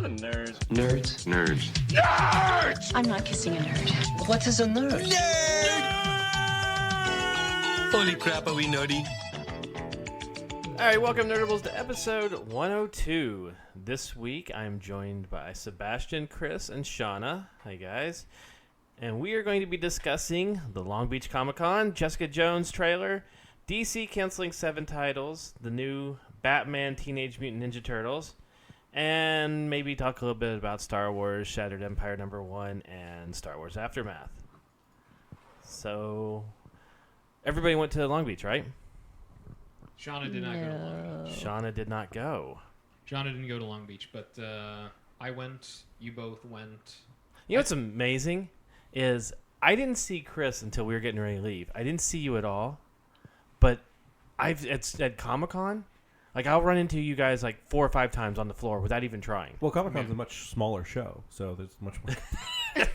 not a nerd. Nerds. Nerds. Nerds! I'm not kissing a nerd. What is a nerd? Nerd! Holy crap, are we nerdy? Alright, welcome Nerdables to episode 102. This week I'm joined by Sebastian, Chris, and Shauna. Hi guys. And we are going to be discussing the Long Beach Comic-Con, Jessica Jones trailer, DC canceling 7 titles, the new Batman Teenage Mutant Ninja Turtles, and maybe talk a little bit about Star Wars Shattered Empire #1 and Star Wars Aftermath. So, everybody went to Long Beach, right? Shauna did not go to Long Beach. Shauna did not go. Shauna didn't go to Long Beach, but I went. You both went. You know what's amazing is I didn't see Chris until we were getting ready to leave. I didn't see you at all, but at Comic-Con, like I'll run into you guys like 4 or 5 times on the floor without even trying. Well, Comic-Con's a much smaller show, so there's much more.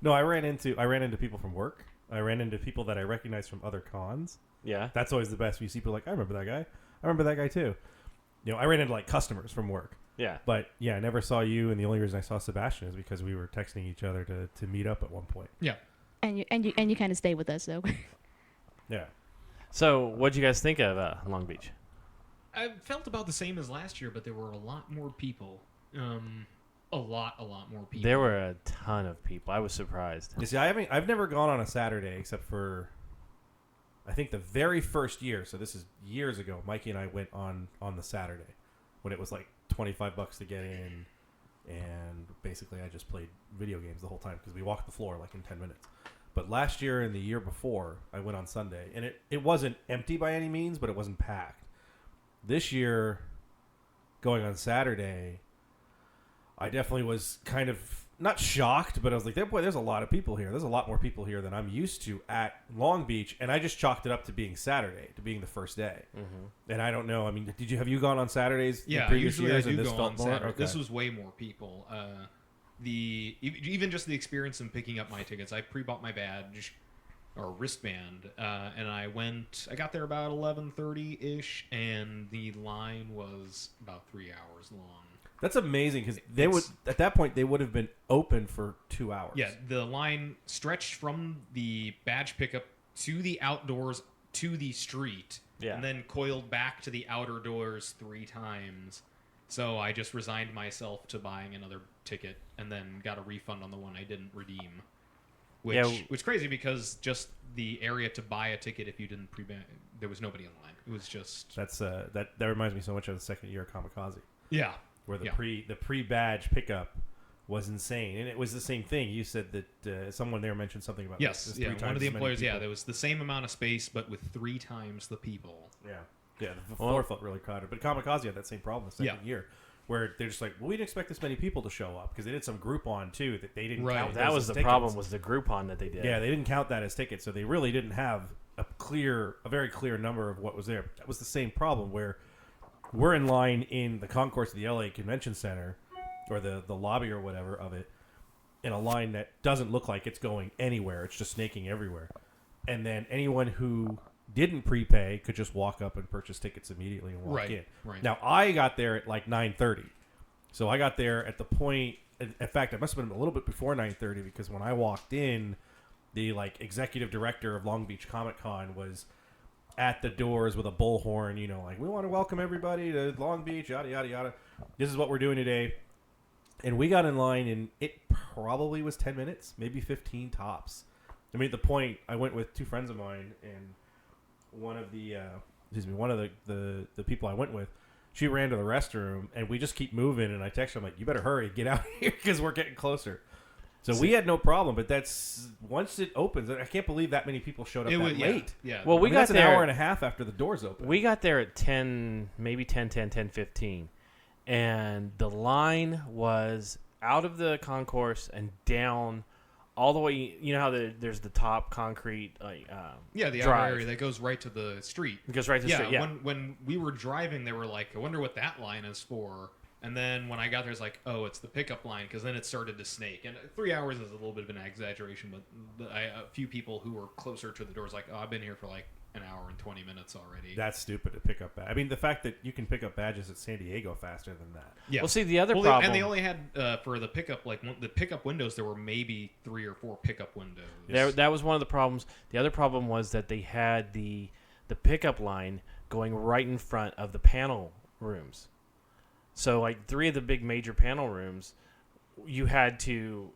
No, I ran into people from work. I ran into people that I recognize from other cons. Yeah. That's always the best. You see people like, I remember that guy. I remember that guy too. You know, I ran into like customers from work. Yeah. But yeah, I never saw you, and the only reason I saw Sebastian is because we were texting each other to meet up at one point. Yeah. And you kind of stay with us though. Yeah. So, what'd you guys think of Long Beach? I felt about the same as last year, but there were a lot more people. A lot more people. There were a ton of people. I was surprised. You see, I've never gone on a Saturday except for, I think the very first year. So this is years ago. Mikey and I went on the Saturday when it was like $25 to get in, and basically I just played video games the whole time because we walked the floor like in 10 minutes. But last year and the year before, I went on Sunday, and it wasn't empty by any means, but it wasn't packed. This year, going on Saturday, I definitely was kind of not shocked, but I was like, boy, there's a lot of people here. There's a lot more people here than I'm used to at Long Beach, and I just chalked it up to being Saturday, to being the first day. Mm-hmm. And I don't know. I mean, have you gone on Saturdays? Yeah, in previous usually years, I do and this go felt on more? Saturday. Okay. This was way more people. Even just the experience in picking up my tickets. I pre-bought my badge or wristband, and I got there about 11:30 ish, and the line was about 3 hours long. That's amazing because at that point they would have been open for 2 hours. Yeah, the line stretched from the badge pickup to the outdoors to the street, and then coiled back to the outer doors 3 times. So I just resigned myself to buying another ticket and then got a refund on the one I didn't redeem. Which crazy because just the area to buy a ticket if you didn't there was nobody in line. It was just that reminds me so much of the second year of Kamikaze. Yeah. Where the pre-badge pickup was insane, and it was the same thing. You said that someone there mentioned something about yes, this. Yeah, one of the employers. Yeah, there was the same amount of space, but with 3 times the people. Yeah. The floor felt really crowded, but Kamikaze had that same problem the second year, where they're just like, well, we didn't expect this many people to show up because they did some Groupon too that they didn't count. That was the tickets. problem, was the Groupon that they did. Yeah, they didn't count that as tickets, so they really didn't have a very clear number of what was there. That was the same problem where we're in line in the concourse of the LA Convention Center, or the lobby or whatever of it, in a line that doesn't look like it's going anywhere. It's just snaking everywhere. And then anyone who didn't prepay could just walk up and purchase tickets immediately and walk in. Right. Now, I got there at like 9:30. So I got there at the point, in fact, it must have been a little bit before 9:30 because when I walked in, the like executive director of Long Beach Comic Con was at the doors with a bullhorn, like, we want to welcome everybody to Long Beach, yada, yada, yada. This is what we're doing today. And we got in line, and it probably was 10 minutes, maybe 15 tops. I mean, at the point, I went with 2 friends of mine, and one of the people I went with, she ran to the restroom, and we just keep moving, and I texted her, I'm like, you better hurry, get out here, because we're getting closer. So we had no problem, but that's once it opens. I can't believe that many people showed up late. Yeah. Well, we got that's there an hour and a half after the doors open. We got there at 10, maybe 10:15, and the line was out of the concourse and down all the way. You know how there's the top concrete the drive. outer area that goes right to the street. It goes right to the street. Yeah. When we were driving, they were like, I wonder what that line is for. And then when I got there, it's like, oh, it's the pickup line, because then it started to snake. And 3 hours is a little bit of an exaggeration, but a few people who were closer to the doors like, oh, I've been here for like an hour and 20 minutes already. That's stupid to pick up. I mean, the fact that you can pick up badges at San Diego faster than that. Yeah. Well, see, the other problem... and they only had, for the pickup, the pickup windows, there were maybe 3 or 4 pickup windows. That was one of the problems. The other problem was that they had the pickup line going right in front of the panel rooms. So, like, 3 of the big major panel rooms, you had to,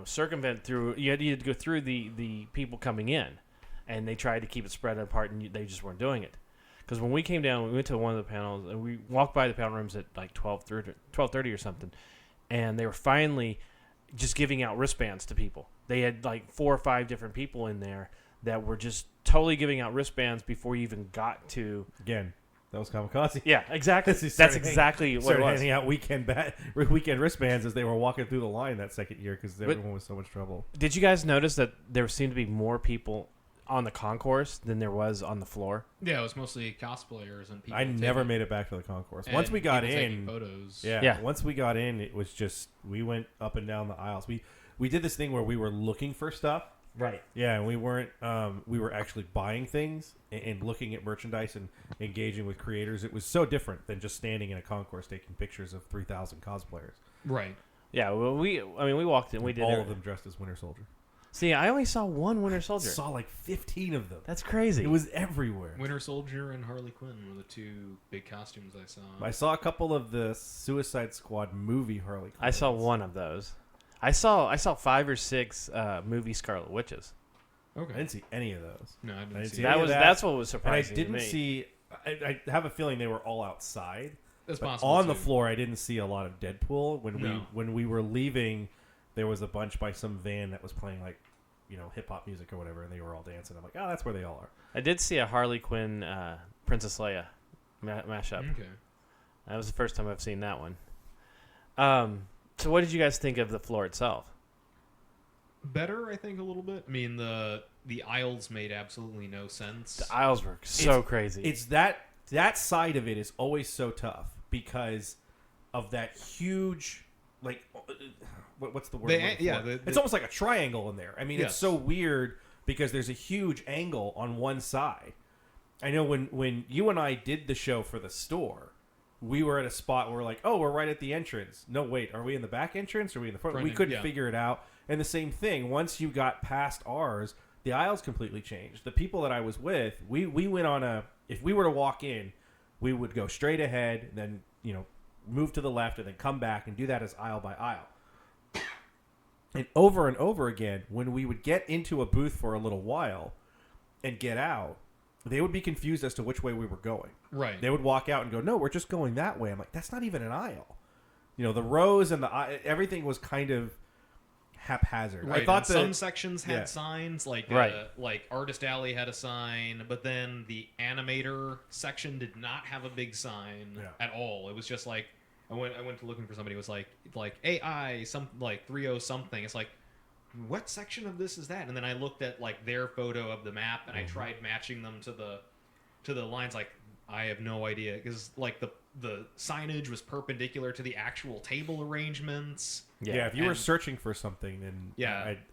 circumvent through... You had to go through the people coming in. And they tried to keep it spread apart, and they just weren't doing it. Because when we came down, we went to one of the panels, and we walked by the panel rooms at like 12:30 or something, and they were finally just giving out wristbands to people. They had like 4 or 5 different people in there that were just totally giving out wristbands before you even got to... Again, that was kamikaze. Yeah, exactly. That's exactly what it started was. handing out weekend wristbands as they were walking through the line that second year because everyone was so much trouble. Did you guys notice that there seemed to be more people on the concourse than there was on the floor? Yeah, it was mostly cosplayers and people. I never made it back to the concourse. Once we got in, photos. Yeah. Once we got in, it was just we went up and down the aisles. We did this thing where we were looking for stuff. Right. Yeah, and we weren't. We were actually buying things and looking at merchandise and engaging with creators. It was so different than just standing in a concourse taking pictures of 3,000 cosplayers. Right. Yeah. Well, we walked in. We did all of them dressed as Winter Soldier. See, I only saw one Winter Soldier. I saw like 15 of them. That's crazy. It was everywhere. Winter Soldier and Harley Quinn were the 2 big costumes I saw. I saw a couple of the Suicide Squad movie Harley Quinn. I saw one of those. I saw 5 or 6 movie Scarlet Witches. Okay. I didn't see any of those. No, I didn't see any of that. That's what was surprising. And I didn't to me. see. I have a feeling they were all outside. That's but possible. on too. the floor, I didn't see a lot of Deadpool. No. When we were leaving, there was a bunch by some van that was playing like, hip hop music or whatever, and they were all dancing. I'm like, oh, that's where they all are. I did see a Harley Quinn Princess Leia mashup. Okay. That was the first time I've seen that one. So what did you guys think of the floor itself? Better, I think, a little bit. I mean, the aisles made absolutely no sense. The aisles were so crazy. It's that side of it is always so tough because of that huge, like, what's the word? It's almost like a triangle in there. I mean, yes. It's so weird because there's a huge angle on one side. I know when you and I did the show for the store, we were at a spot where we're like, oh, we're right at the entrance. No, wait, are we in the back entrance or are we in the front? We couldn't figure it out. And the same thing, once you got past ours, the aisles completely changed. The people that I was with, we went on if we were to walk in, we would go straight ahead, then, move to the left and then come back and do that as aisle by aisle. And over again, when we would get into a booth for a little while and get out, they would be confused as to which way we were going. Right. They would walk out and go, no, we're just going that way. I'm like, that's not even an aisle. The rows and everything was kind of haphazard. Right. I thought some sections had signs, like Artist Alley had a sign, but then the animator section did not have a big sign at all. It was just like I went to looking for somebody. It was like AI like 30 something. It's like, what section of this is that? And then I looked at like their photo of the map and I tried matching them to the lines. Like, I have no idea because like the signage was perpendicular to the actual table arrangements. Yeah, if you were searching for something, then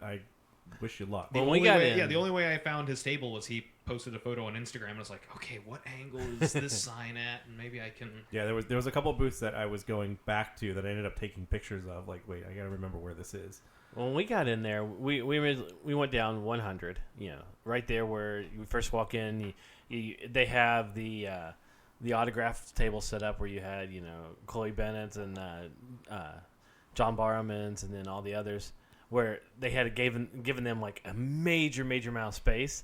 I wish you luck. The only way I found his table was he posted a photo on Instagram and I was like, okay, what angle is this sign at? And maybe I can... Yeah, there was a couple of booths that I was going back to that I ended up taking pictures of. Like, wait, I got to remember where this is. When we got in there, we went down 100, right there where you first walk in. They have the autograph table set up where you had, Chloe Bennett and John Barrowman's and then all the others, where they had given them like a major amount of space.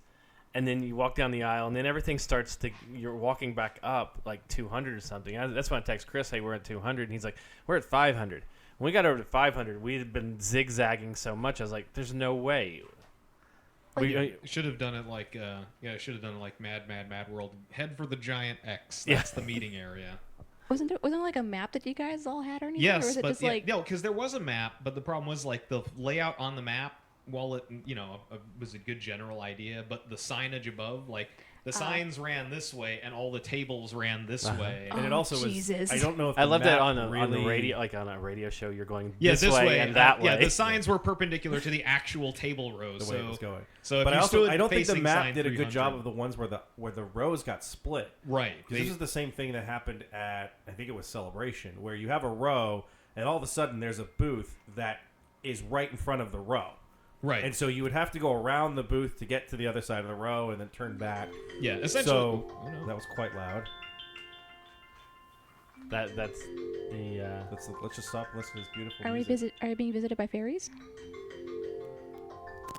And then you walk down the aisle, and then everything starts to... You're walking back up like 200 or something. That's when I text Chris, hey, we're at 200. And he's like, we're at 500. When we got over to 500, we had been zigzagging so much. I was like, there's no way. We should have done it like... should have done it like Mad World. Head for the giant X. That's the meeting area. Wasn't there like a map that you guys all had or anything? Yes, or was it but just like... no, because there was a map, but the problem was like the layout on the map, while it was a good general idea, but the signage above, like the signs ran this way and all the tables ran this way. And it also Jesus. was. I don't know if I the love that map on the really, radio, like on a radio show. You're going Yeah, this way and that way. Yeah, the signs were perpendicular to the actual table rows. the way it was going. So if But you I don't think the facing map sign did a good job 300. of the ones where the rows got split. Right. Because this is the same thing that happened at, I think it was Celebration, where you have a row and all of a sudden there's a booth that is right in front of the row. Right. And so you would have to go around the booth to get to the other side of the row and then turn back. Yeah, essentially. So Oh, no. that was quite loud. That's the. Let's just stop and listen to this beautiful Are we music. Are we being visited by fairies?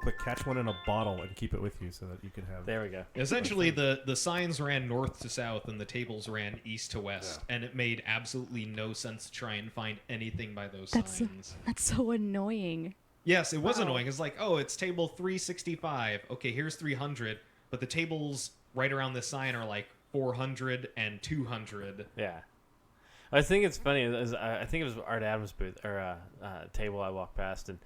Quick, catch one in a bottle and keep it with you so that you can have. There we go. Essentially, the signs ran north to south and the tables ran east to west, and it made absolutely no sense to try and find anything by those signs. That's so annoying. Yes, it was annoying. It's like, oh, it's table 365. Okay, here's 300, but the tables right around this sign are like 400 and 200. Yeah. I think it's funny. I think it was Art Adams' booth or table I walked past, and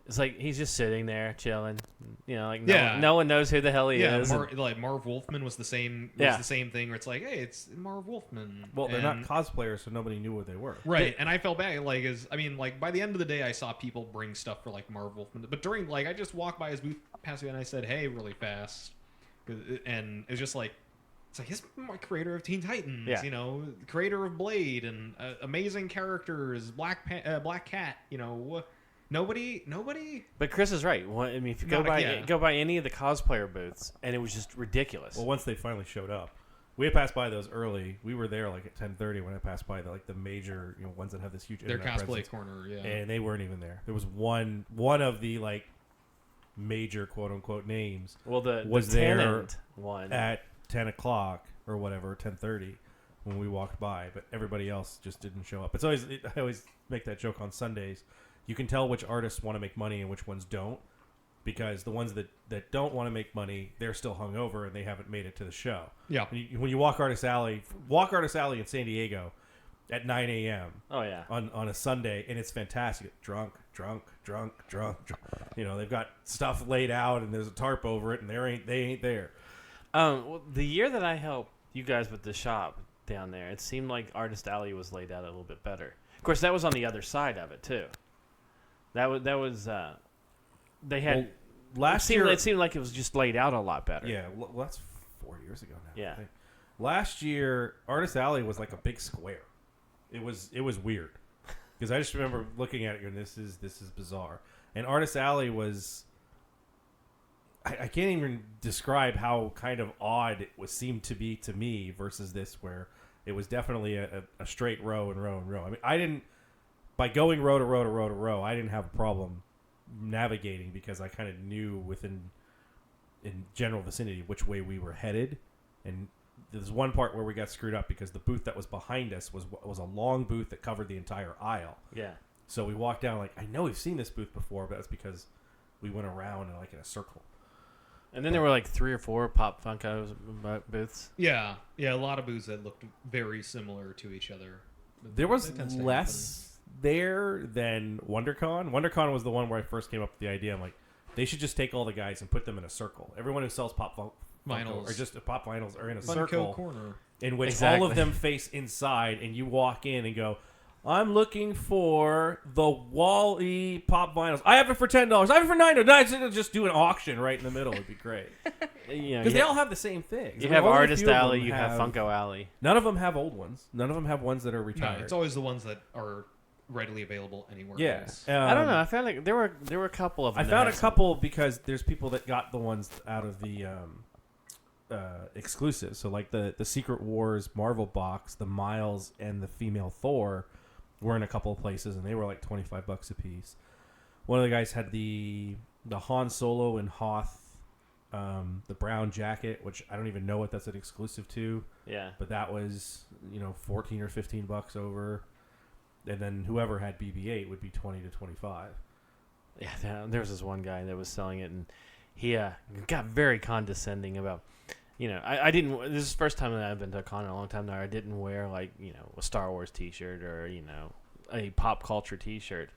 it's like he's just sitting there chilling. You know, like no one knows who the hell he is. Like Marv Wolfman was the same. Was the same thing where it's like, hey, it's Marv Wolfman. Well, they're not cosplayers, so nobody knew what they were. Right, and I felt bad. Like, by the end of the day, I saw people bring stuff for like Marv Wolfman, but during I just walked by his booth, passed me, and I said, "Hey," really fast, and it was just like. It's like, he's my creator of Teen Titans, Yeah. you know, creator of Blade and amazing characters, Black Cat, you know, nobody. But Chris is right. Well, I mean, if you go by any of the cosplayer booths, and it was just ridiculous. Well, once they finally showed up, we had passed by those early. We were there like at 10:30 when I passed by the major ones that have this huge their internet cosplay presence. corner, yeah, And they weren't even there. There was one of the major quote unquote names. Well, the there Tenant one at 10 o'clock or whatever, 10:30 when we walked by, but everybody else just didn't show up. I always make that joke on Sundays. You can tell which artists want to make money and which ones don't, because the ones that don't want to make money, they're still hungover and they haven't made it to the show. yeah. When you walk Artist Alley in San Diego at 9 a.m. Oh yeah. on a Sunday, and it's fantastic. Drunk. You know, they've got stuff laid out and there's a tarp over it, and they ain't there. Well, the year that I helped you guys with the shop down there, it seemed like Artist Alley was laid out a little bit better. Of course, that was on the other side of it too. They had last year. It seemed like it was just laid out a lot better. Yeah, well, that's 4 years ago now. Yeah. I think. Last year, Artist Alley was like a big square. It was weird because I just remember looking at it and this is bizarre. And Artist Alley was. I can't even describe how kind of odd it seemed to be to me versus this, where it was definitely a straight row and row and row. I mean, by going row to row to row to row, I didn't have a problem navigating because I kind of knew in general vicinity which way we were headed. And there's one part where we got screwed up because the booth that was behind us was a long booth that covered the entire aisle. Yeah. So we walked down I know we've seen this booth before, but that's because we went around in a circle. And then there were like 3 or 4 Pop Funko booths. Yeah, a lot of booths that looked very similar to each other. There was That tends to less there than WonderCon. WonderCon was the one where I first came up with the idea. I'm like, they should just take all the guys and put them in a circle. Everyone who sells Pop Funko Vinyls. or just Pop Vinyls are in a Funko circle corner. in which Exactly. all of them face inside, and you walk in and go, I'm looking for the Wall-E Pop Vinyls. I have it for $10. I have it for $9. Just do an auction right in the middle. It'd be great. Because they all have the same things. You I mean, have only a Artist few of Alley, them you have Funko Alley. None of them have old ones. None of them have ones that are No, retired. it's always the ones that are readily available anywhere Yeah. else. I don't know. I found like there were a couple of them. I found a couple because there's people that got the ones out of the exclusives. So like the Secret Wars Marvel box, the Miles and the female Thor were in a couple of places, and they were like $25 a piece. One of the guys had the Han Solo and Hoth, the brown jacket, which I don't even know what that's an exclusive to. Yeah. But that was, $14 or $15 over. And then whoever had BB-8 would be 20 to 25. Yeah, there was this one guy that was selling it, and he got very condescending about, I didn't. This is the first time that I've been to a con in a long time now. I didn't wear a Star Wars T-shirt or a pop culture T-shirt.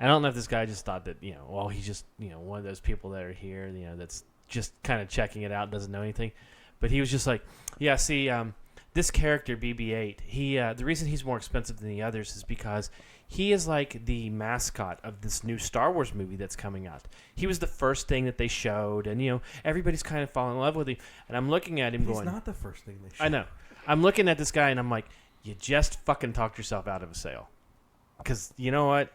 I don't know if this guy just thought that he's just one of those people that are here, that's just kind of checking it out, doesn't know anything. but he was just like, yeah, see, this character BB-8, he the reason he's more expensive than the others is because he is like the mascot of this new Star Wars movie that's coming out. He was the first thing that they showed, and everybody's kind of falling in love with him. And I'm looking at him He's going, not the first thing they showed. I know. I'm looking at this guy, and I'm like, you just fucking talked yourself out of a sale. Because you know what?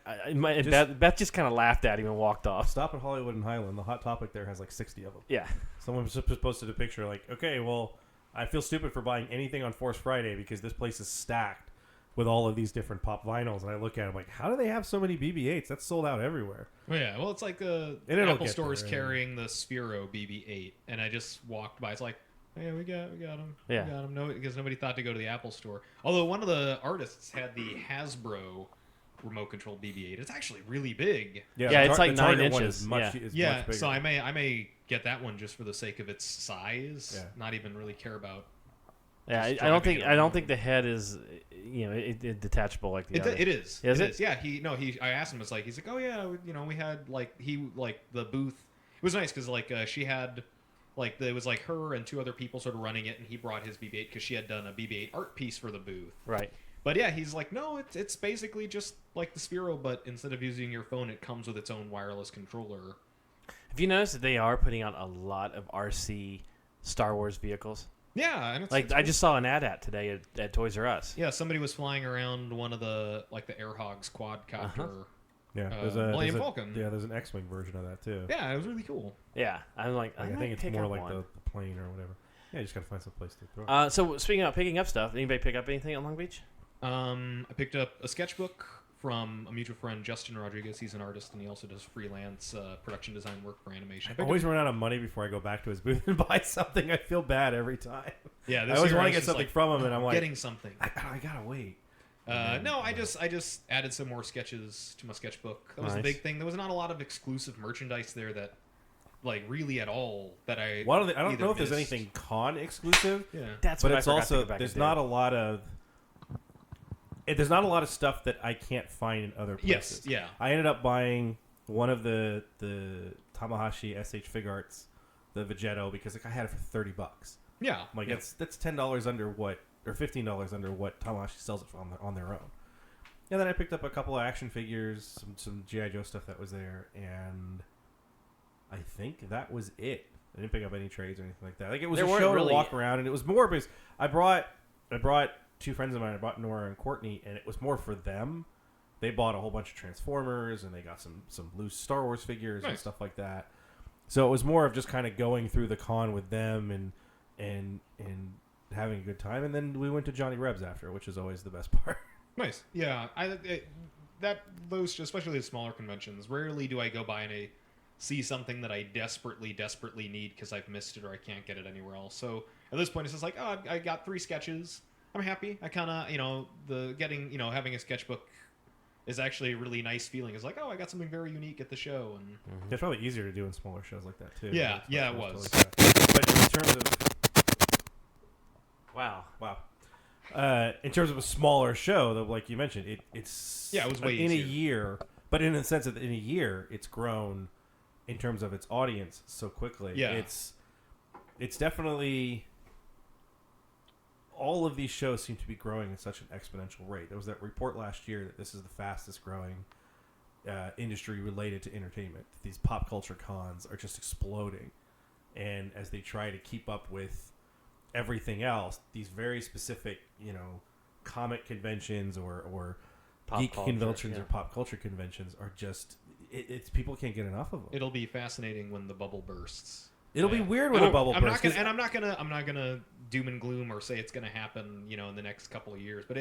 Beth just kind of laughed at him and walked off. Stop at Hollywood and Highland. The Hot Topic there has like 60 of them. Yeah. Someone just posted a picture like, okay, well, I feel stupid for buying anything on Force Friday because this place is stacked with all of these different pop vinyls. And I look at it, I'm like, how do they have so many BB-8s? That's sold out everywhere. Well, yeah, well, it's like Apple Store is carrying the Sphero BB-8, and I just walked by. It's like, yeah, we got him. Yeah. We got him. No, because nobody thought to go to the Apple Store. Although one of the artists had the Hasbro remote control BB-8. It's actually really big. Yeah, it's like the 9 Target one inches. is much bigger. So I may get that one just for the sake of its size. Yeah. Not even really care about. Yeah, I driving don't think the head is it detachable like the other. It is. Is it? Yeah. I asked him. He's like, oh yeah, we had the booth. It was nice because she had it was like her and two other people sort of running it, and he brought his BB-8 because she had done a BB-8 art piece for the booth. Right. But yeah, he's like, no, it's basically just like the Sphero, but instead of using your phone, it comes with its own wireless controller. Have you noticed that they are putting out a lot of RC Star Wars vehicles? Yeah, and it's I just saw an ad today at Toys R Us. Yeah, somebody was flying around one of the Air Hogs quadcopter. Yeah, Millennium Falcon. Yeah, there's an X-wing version of that too. Yeah, it was really cool. Yeah, I'm like, I think it's more like the plane or whatever. Yeah, you just gotta find some place to throw it. So speaking of picking up stuff, anybody pick up anything at Long Beach? I picked up a sketchbook from a mutual friend, Justin Rodriguez. He's an artist, and he also does freelance production design work for animation. I always run out of money before I go back to his booth and buy something. I feel bad every time. Yeah, I always want to get something from him, and I'm like, getting something. I gotta wait. I just added some more sketches to my sketchbook. That was the big thing. There was not a lot of exclusive merchandise there that, really at all, that I. I don't know if there's anything con exclusive. Yeah, that's. But what it's I also there's not a lot of. There's not a lot of stuff that I can't find in other places. Yes, yeah. I ended up buying one of the Tamahashi SH Fig Arts, the Vegetto, because I had it for $30. Yeah, I'm like that's $10 under what, or $15 under what Tamahashi sells it on their own. And then I picked up a couple of action figures, some G.I. Joe stuff that was there, and I think that was it. I didn't pick up any trades or anything like that. Like it was a show to walk around, and it was more because I brought two friends of mine. I brought Nora and Courtney, and it was more for them. They bought a whole bunch of Transformers, and they got some loose Star Wars figures and stuff like that. So it was more of just kind of going through the con with them and having a good time. And then we went to Johnny Reb's after, which is always the best part. Nice. Yeah, those, especially the smaller conventions, rarely do I go by and see something that I desperately need because I've missed it or I can't get it anywhere else. So at this point, it's just like, oh, I got 3 sketches. I'm happy. I kind of, having a sketchbook is actually a really nice feeling. It's like, oh, I got something very unique at the show. And it's probably easier to do in smaller shows like that, too. Yeah, it was. But in terms of... Wow. In terms of a smaller show, though, like you mentioned, it was way in easier. a year, but in the sense that in a year, it's grown in terms of its audience so quickly. Yeah. It's definitely... All of these shows seem to be growing at such an exponential rate. There was that report last year that this is the fastest growing industry related to entertainment. These pop culture cons are just exploding. And as they try to keep up with everything else, these very specific, comic conventions or geek conventions or pop culture conventions are just, it's people can't get enough of them. It'll be fascinating when the bubble bursts. It'll be weird when a bubble bursts. I'm not gonna doom and gloom or say it's gonna happen, in the next couple of years. But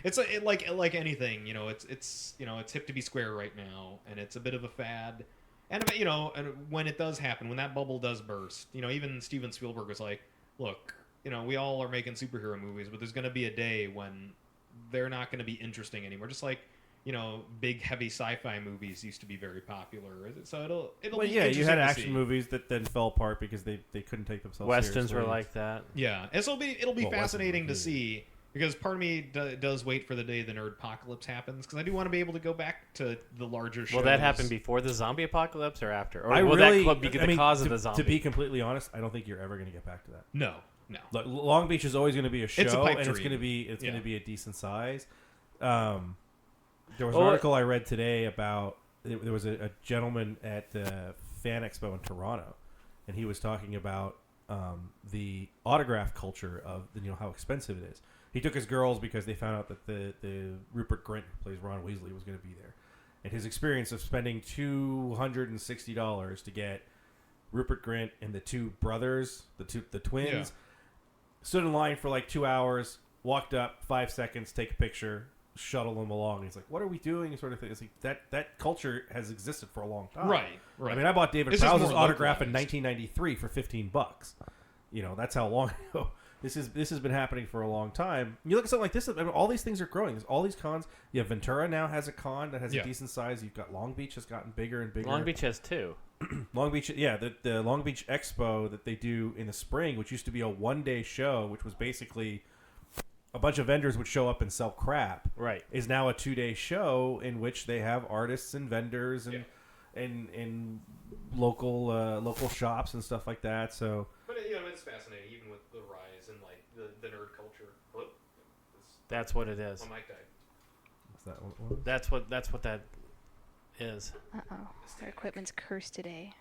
it's like anything, it's hip to be square right now, and it's a bit of a fad. And and when it does happen, when that bubble does burst, even Steven Spielberg was like, look, we all are making superhero movies, but there's gonna be a day when they're not gonna be interesting anymore. Just like, big heavy sci-fi movies used to be very popular. So it'll be interesting you had to action see. movies that then fell apart because they couldn't take themselves Westerns seriously. were like that. Yeah, it'll be fascinating to Westerns, see, because part of me does wait for the day the nerd apocalypse happens, because I do want to be able to go back to the larger shows. Will that happen before the zombie apocalypse or after? Or I will really, that be the cause of the zombie? To be completely honest, I don't think you're ever going to get back to that. No, No. Look, Long Beach is always going to be a show, It's a pipe and it's dream. going to be Yeah. a decent size. There was an article I read today about there was a gentleman at the Fan Expo in Toronto, and he was talking about the autograph culture of how expensive it is. He took his girls because they found out that the Rupert Grint, who plays Ron Weasley, was going to be there, and his experience of spending $260 to get Rupert Grint and the two brothers, the twins, stood in line for like 2 hours, walked up 5 seconds, take a picture, shuttle them along. He's like, "What are we doing?" Sort of thing. It's like that culture has existed for a long time. Right. I mean, I bought David It's just Prowse's more autograph in localized. 1993 for $15. That's how long ago. This has been happening for a long time. You look at something like this. I mean, all these things are growing. There's all these cons. Yeah, Ventura now has a con that has a decent size. You've got Long Beach has gotten bigger and bigger. Long Beach has 2. Long Beach, the Long Beach Expo that they do in the spring, which used to be a one-day show, which was basically a bunch of vendors would show up and sell crap. Right. Is now a 2-day show in which they have artists and vendors and local shops and stuff like that. So, But it's fascinating, even with the rise in like the nerd culture. Whoop. That's what it is. My mic died. is that what it was? That's what that is. Uh-oh. Our equipment's cursed today.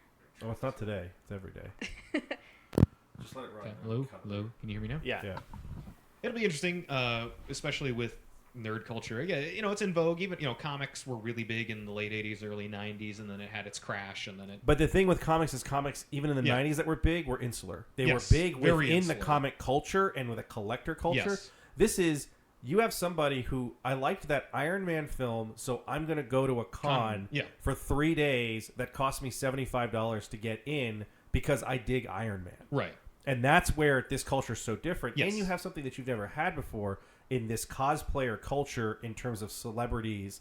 Oh, it's not today. It's every day. Just let it run. Okay. Hello. Can you hear me now? Yeah. Yeah. It'll be interesting, especially with nerd culture. Yeah, it's in vogue. Even comics were really big in the late '80s, early '90s, and then it had its crash, and then it. But the thing with comics is comics, even in the 90s that were big, were insular. They were Yes, big very within the insular. comic culture and with a collector culture. Yes. This is, you have somebody who, I liked that Iron Man film, so I'm going to go to a con yeah. for 3 days that cost me $75 to get in because I dig Iron Man. Right. And that's where this culture is so different. Yes. And you have something that you've never had before in this cosplayer culture in terms of celebrities,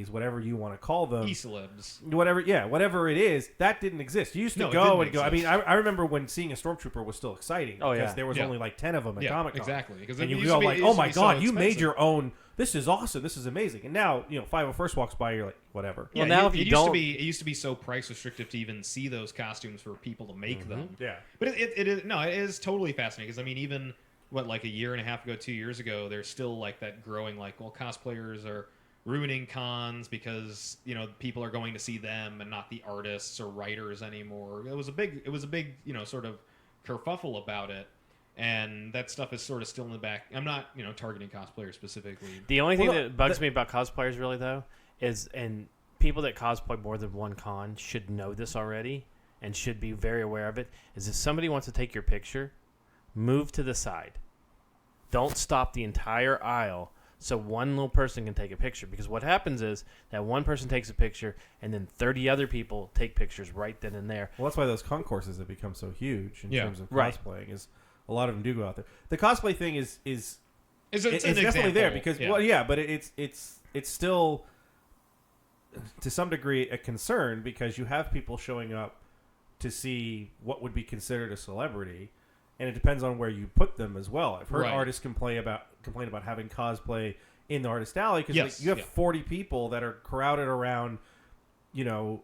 whatever you want to call them. E-celebs. Whatever it is, that didn't exist. You used to No, it go didn't and go. I mean, exist. I remember when seeing a Stormtrooper was still exciting. Oh, because yeah. there was Yeah. only like 10 of them at Yeah, Comic-Con. exactly. Because And you go like, oh my god, you made your own. This is awesome. This is amazing. And now, 501st walks by, you're like, whatever. Well, now if you don't- it used to be so price restrictive to even see those costumes for people to make them. Yeah. But it is totally fascinating because I mean, even like a year and a half ago, 2 years ago, there's still like that growing cosplayers are ruining cons because people are going to see them and not the artists or writers anymore. It was a big sort of kerfuffle about it. And that stuff is sort of still in the back. I'm not, targeting cosplayers specifically. The only thing that bugs me about cosplayers really though is, and people that cosplay more than one con should know this already and should be very aware of it, is if somebody wants to take your picture, move to the side. Don't stop the entire aisle so one little person can take a picture, because what happens is that one person takes a picture and then 30 other people take pictures right then and there. Well, that's why those concourses have become so huge in terms of Right. cosplaying. Is a lot of them do go out there. The cosplay thing is It's definitely there because but it's still to some degree a concern because you have people showing up to see what would be considered a celebrity, and it depends on where you put them as well. I've heard Right. artists complain about having cosplay in the artist alley because Yes, you have yeah. 40 people that are crowded around, Yaya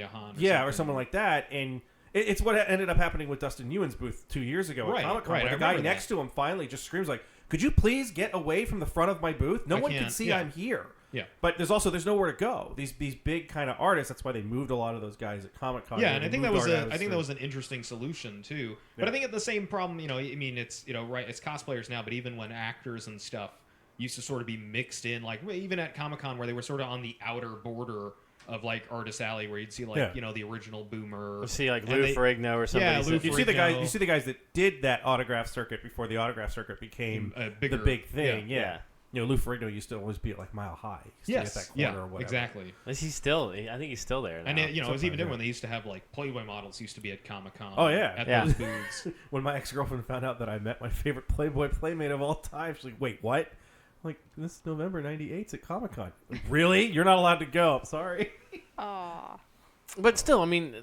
Han. or someone like that, and it's what ended up happening with Dustin Ewan's booth 2 years ago Right, at Comic-Con, right, where I the guy remember next that. to him finally just screams like, "Could you please get away from the front of my booth? No I one can can't- see yeah. I'm here." Yeah. But there's nowhere to go. These big kind of artists. That's why they moved a lot of those guys at Comic-Con. Yeah, and I think that was that was an interesting solution too. But Yeah. I think at the same problem, I mean, it's right, it's cosplayers now, but even when actors and stuff used to sort of be mixed in, like even at Comic-Con where they were sort of on the outer border of like Artist Alley, where you'd see like the original Boomer. You see like And Lou they- Ferrigno or something. Yeah, Lou You see the guys. Ferrigno. You see the guys that did that autograph circuit before the autograph circuit became Bigger. the big thing. Yeah. Lou Ferrigno used to always be at like Mile High. He used to Yes, be at that corner yeah, or whatever. exactly. Is he still? I think he's still there now. And it was even Sometimes, different yeah. when they used to have like Playboy models used to be at Comic-Con. Oh, yeah. at Yeah. those booths. When my ex-girlfriend found out that I met my favorite Playboy playmate of all time, she's like, "Wait, what?" I'm like, this November '98's at Comic-Con. Like, really? You're not allowed to go. I'm sorry. Aw. But still, I mean,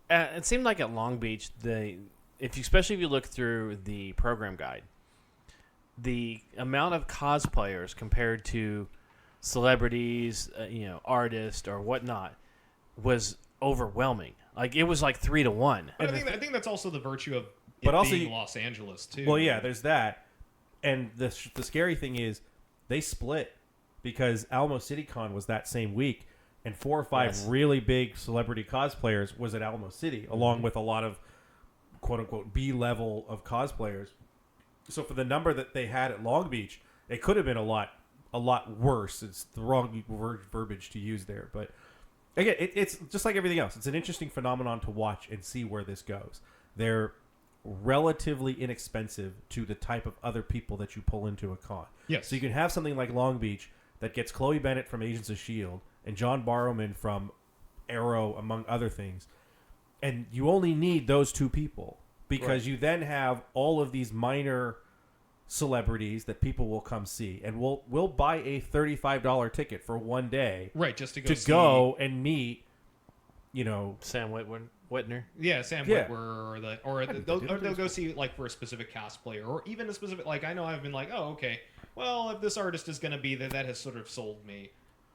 it seemed like at Long Beach, especially if you look through the program guide, the amount of cosplayers compared to celebrities, artists or whatnot, was overwhelming. Like it was like 3-1. But I think that's also the virtue of But also being Los Angeles too. Well, yeah, there's that. And the scary thing is they split because Alamo CityCon was that same week, and 4 or 5 really big celebrity cosplayers was at Alamo City, along with a lot of quote-unquote B level of cosplayers. So for the number that they had at Long Beach, it could have been a lot worse. It's the wrong verbiage to use there. But again, it's just like everything else. It's an interesting phenomenon to watch and see where this goes. They're relatively inexpensive to the type of other people that you pull into a con. Yes. So you can have something like Long Beach that gets Chloe Bennett from Agents of S.H.I.E.L.D. and John Barrowman from Arrow, among other things. And you only need those 2 people because you then have all of these minor celebrities that people will come see. And we'll buy a $35 ticket for one day. Right, just to go and meet, Sam Whitner. Yeah, Sam Yeah. Witwer, or they'll go see like for a specific cosplayer, or even a specific. Like I know I've been like, oh, okay, well, if this artist is going to be there, that has sort of sold me,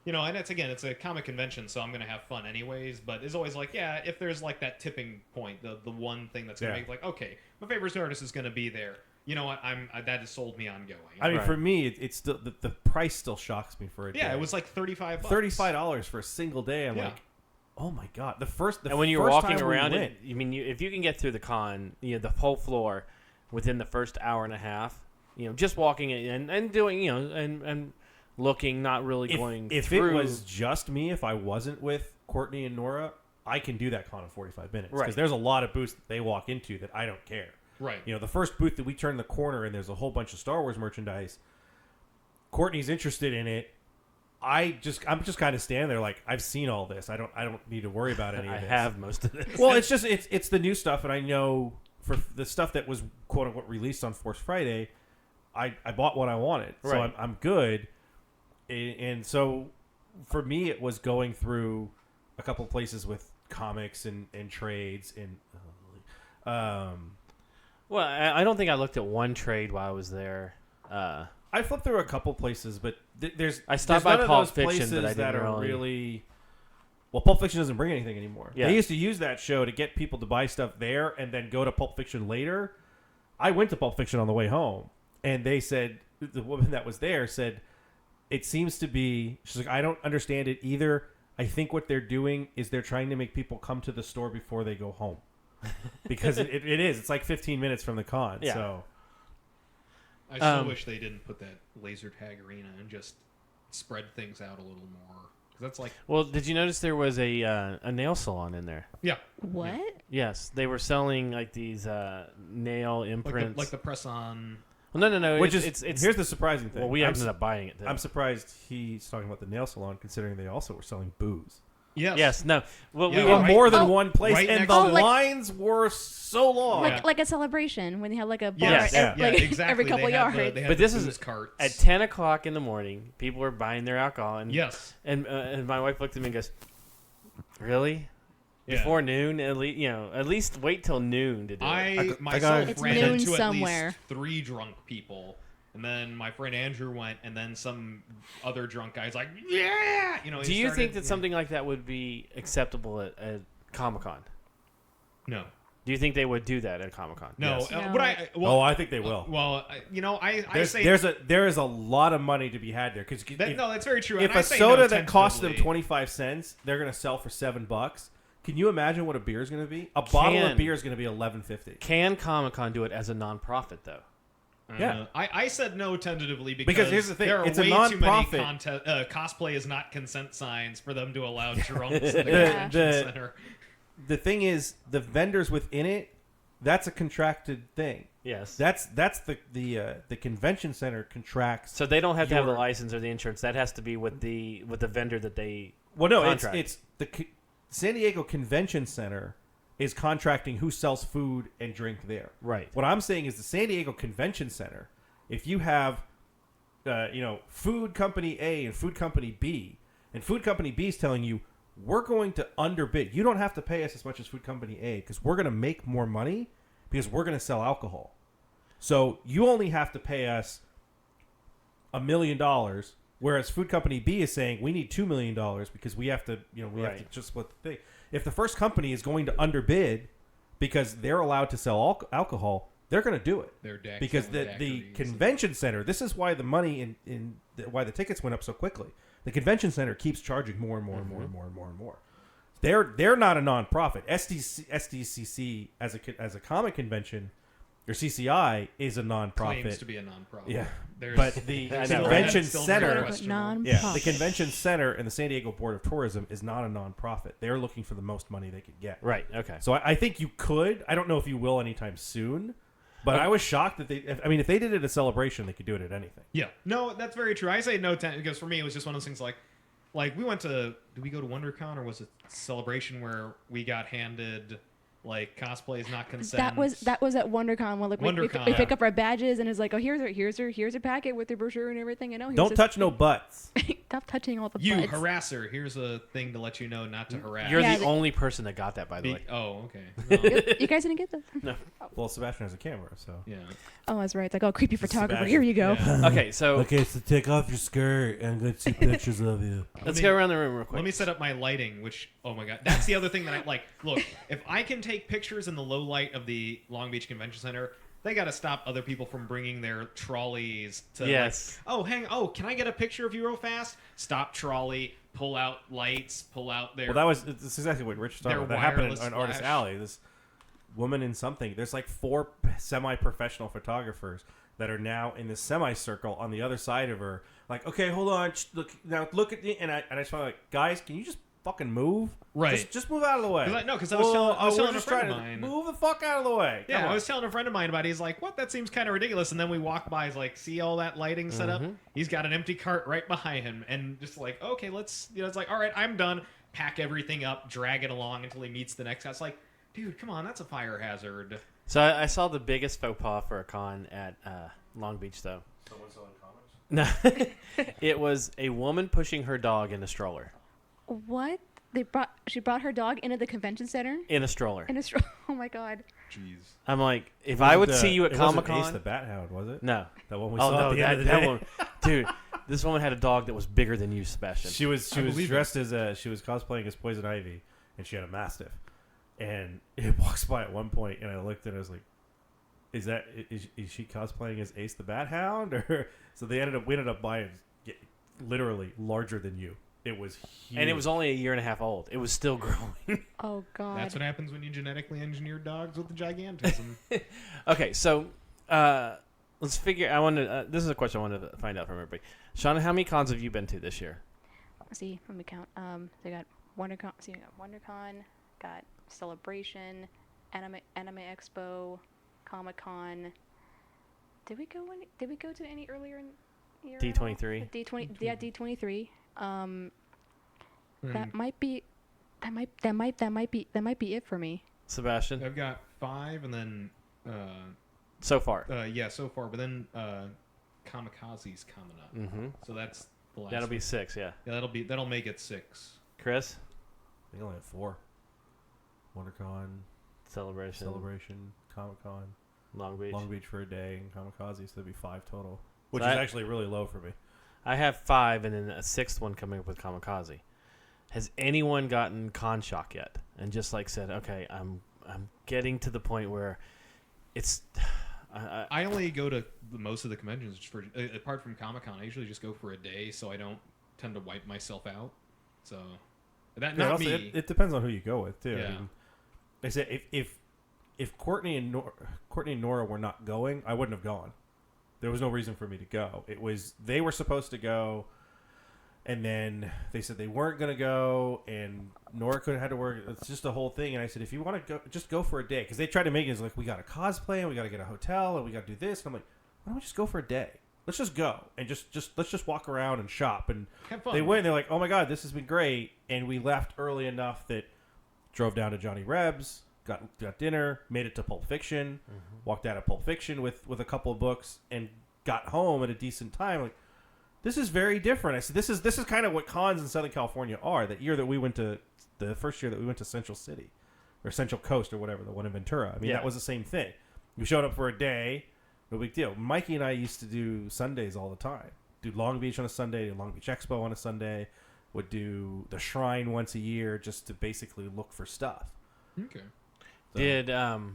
And it's a comic convention, so I'm going to have fun anyways. But it's always like, yeah, if there's like that tipping point, the one thing that's going to make like, okay, my favorite artist is going to be there. You know what? that has sold me on going. I mean, for me, it's still the price still shocks me for it. Yeah, it was like $35. $35 for a single day. I'm like, oh my god! And when you're walking around it, if you can get through the con, the whole floor within the first hour and a half, just walking in and doing, and looking, not really going if through. it was just me, if I wasn't with Courtney and Nora, I can do that con in 45 minutes because there's a lot of booths that they walk into that I don't care. Right. The first booth that we turn the corner and there's a whole bunch of Star Wars merchandise. Courtney's interested in it. I'm just kind of standing there like I've seen all this. I don't need to worry about any of this. I have most of this. Well, it's the new stuff, and I know for the stuff that was quote unquote released on Force Friday, I bought what I wanted, so I'm good. And so for me, it was going through a couple places with comics and trades and. Well, I don't think I looked at one trade while I was there. I flipped through a couple places, but I stopped by Pulp Fiction, but I didn't really. Well, Pulp Fiction doesn't bring anything anymore. Yeah. They used to use that show to get people to buy stuff there and then go to Pulp Fiction later. I went to Pulp Fiction on the way home, and they said the woman that was there said it seems to be. She's like, I don't understand it either. I think what they're doing is they're trying to make people come to the store before they go home. Because it is. It's like 15 minutes from the con. Yeah. So I still wish they didn't put that laser tag arena and just spread things out a little more. Because that's like... Well, did you notice there was a nail salon in there? Yeah. What? Yes. They were selling like these nail imprints. Like the press-on... Well, no. Which it's here's the surprising thing. Well, we ended up buying it. I'm surprised he's talking about the nail salon, considering they also were selling booze. Yes. No. Well, Yeah, we were right. More than one place, right and next the to- lines were so long. Like a celebration when they have like a bar Yes. exactly. every couple They had yards. they had But the this is booze carts. at 10 o'clock in the morning. People were buying their alcohol, and Yes. and my wife looked at me and goes, "Really? Yeah. Before noon? At least wait till noon to do it." I myself It's ran noon into somewhere. at least 3 drunk people. And then my friend Andrew went, and then some other drunk guy's like, yeah! Do you think that something like that would be acceptable at Comic-Con? No. Do you think they would do that at Comic-Con? No. Yes. No. I think they will. I say... there is a lot of money to be had there because that's very true. If and I a say soda no that costs them tentatively. 25 cents, they're going to sell for $7. Can you imagine what a beer is going to be? A bottle of beer is going to be $11.50. Can Comic-Con do it as a non-profit, though? Yeah. I said no tentatively because here's the thing, there are it's a way too many non-profit. cosplay is not consent signs for them to allow drunks in the Yeah. convention center. The thing is, the vendors within it, that's a contracted thing. Yes. That's the convention center contracts. So they don't have to have the your- license or the insurance. That has to be with the vendor that they Well, no, contract. it's the San Diego Convention Center is contracting who sells food and drink there. Right. What I'm saying is the San Diego Convention Center, if you have, food company A and food company B, and food company B is telling you, we're going to underbid. You don't have to pay us as much as food company A because we're going to make more money because we're going to sell alcohol. So you only have to pay us $1 million, whereas food company B is saying we need $2 million because we have to, we have to just split the thing. if the first company is going to underbid because they're allowed to sell alcohol, they're going to do it. They're because the convention center. This is why the money why the tickets went up so quickly. The convention center keeps charging more and more and more and more and more and more. They're not a nonprofit. SDCC as a comic convention, or CCI is a nonprofit. Claims to be a nonprofit. Yeah, There's but the convention center, Non-profit. the convention center and the San Diego Board of Tourism is not a nonprofit. They're looking for the most money they could get. Right. Okay. So I think you could. I don't know if you will anytime soon. But I was shocked that if they did it at a celebration, they could do it at anything. Yeah. No, that's very true. I say no because for me, it was just one of those things like we went to, did we go to WonderCon or was it Celebration where we got handed like cosplays not consent? That was at WonderCon. Well, like WonderCon, we pick up our badges and it's like, oh, here's a packet with your brochure and everything. I know. Don't touch no butts. Stop touching all the You butts. harasser. Here's a thing to let you know not to harass. You're Yeah, the only person that got that, by the way. Oh, okay. Well, You guys didn't get that? No. Well, Sebastian has a camera, so. yeah. Oh, that's right. It's like, oh, creepy photographer. Sebastian. Here you go. Yeah. Okay, so Okay, so take off your skirt and let's see pictures of you. let's go around the room real quick. Let me set up my lighting, which, oh my god, that's the other thing that I like. Look, if I can take pictures in the low light of the Long Beach Convention Center, they got to stop other people from bringing their trolleys to. Yes. Like, can I get a picture of you real fast? Stop trolley, pull out lights, pull out their. Well, that's exactly what Rich was talking Their about. That happened wireless on Artist flash. Alley. This woman in something. There's like 4 semi-professional photographers that are now in this semicircle on the other side of her. Like, okay, hold on, look at me, and I just felt like, guys, can you just fucking move? Right. Just move out of the way. Because I was telling we're a friend of mine. move the fuck out of the way. Yeah, Come on. I was telling a friend of mine about it. He's like, what? That seems kind of ridiculous. And then we walk by. He's like, see all that lighting set up? He's got an empty cart right behind him. And just like, okay, let's, it's like, all right, I'm done. Pack everything up, drag it along until he meets the next guy. It's like, dude, come on, that's a fire hazard. So I saw the biggest faux pas for a con at Long Beach, though. Someone selling comics? No, it was a woman pushing her dog in a stroller. What? She brought her dog into the convention center In a stroller. in a stroller. Oh my god. Jeez. I'm like, if I would see you at It wasn't Comic Ace the Con, Bat Hound, was it? no. That one we Oh saw no, at the end of the that day. one, dude. This woman had a dog that was bigger than you, Sebastian. She was believe dressed as she was cosplaying as Poison Ivy, and she had a Mastiff. And it walks by at one point, and I looked and I was like, "Is she cosplaying as Ace the Bat Hound?" Or so we ended up buying literally larger than you. It was huge, and it was only a year and a half old. It was still growing. Oh god. That's what happens when you genetically engineer dogs with the gigantism. Okay, so let's figure. This is a question I wanted to find out from everybody. Shauna, how many cons have you been to this year? Let's see, let me count. So I got WonderCon. See, I got WonderCon. Got Celebration, Anime Expo, Comic Con. Did we go to any earlier in the year? D23. D20. Yeah, D23. That might be it for me. Sebastian, I've got 5, and then so far. so far. But then Kamikaze's coming up, Mm-hmm. so that's the last. That'll be one. 6, yeah. Yeah, that'll make it 6. Chris, I think I only have 4. WonderCon, Celebration, Comic Con, Long Beach. Long Beach for a day, and Kamikaze, so that'd be 5 total, which So is I- actually really low for me. I have 5, and then a 6th one coming up with Kamikaze. Has anyone gotten con shock yet? And just like said, okay, I'm getting to the point where it's. I only go to most of the conventions for apart from Comic-Con. I usually just go for a day, so I don't tend to wipe myself out. So that Yeah, not also, me. it depends on who you go with too. Yeah. I mean, like I said, if Courtney and Nora were not going, I wouldn't have gone. There was no reason for me to go. It was they were supposed to go, and then they said they weren't going to go, and Nora could have had to work. It's just a whole thing. And I said, if you want to go, just go for a day, because they tried to make it as like we got to cosplay and we got to get a hotel and we got to do this. And I'm like, why don't we just go for a day? Let's just go and just let's just walk around and shop. And Have fun. they went. They're like, oh my god, this has been great. And we left early enough that drove down to Johnny Reb's. Got dinner, made it to Pulp Fiction, walked out of Pulp Fiction with a couple of books, and got home at a decent time. Like, this is very different. I said, this is kind of what cons in Southern California are. That year that we went to, the first year that we went to Central City, or Central Coast, or whatever, the one in Ventura. I mean, that was the same thing. We showed up for a day, no big deal. Mikey and I used to do Sundays all the time. Do Long Beach on a Sunday, do Long Beach Expo on a Sunday, would do the shrine once a year just to basically look for stuff. Okay. So,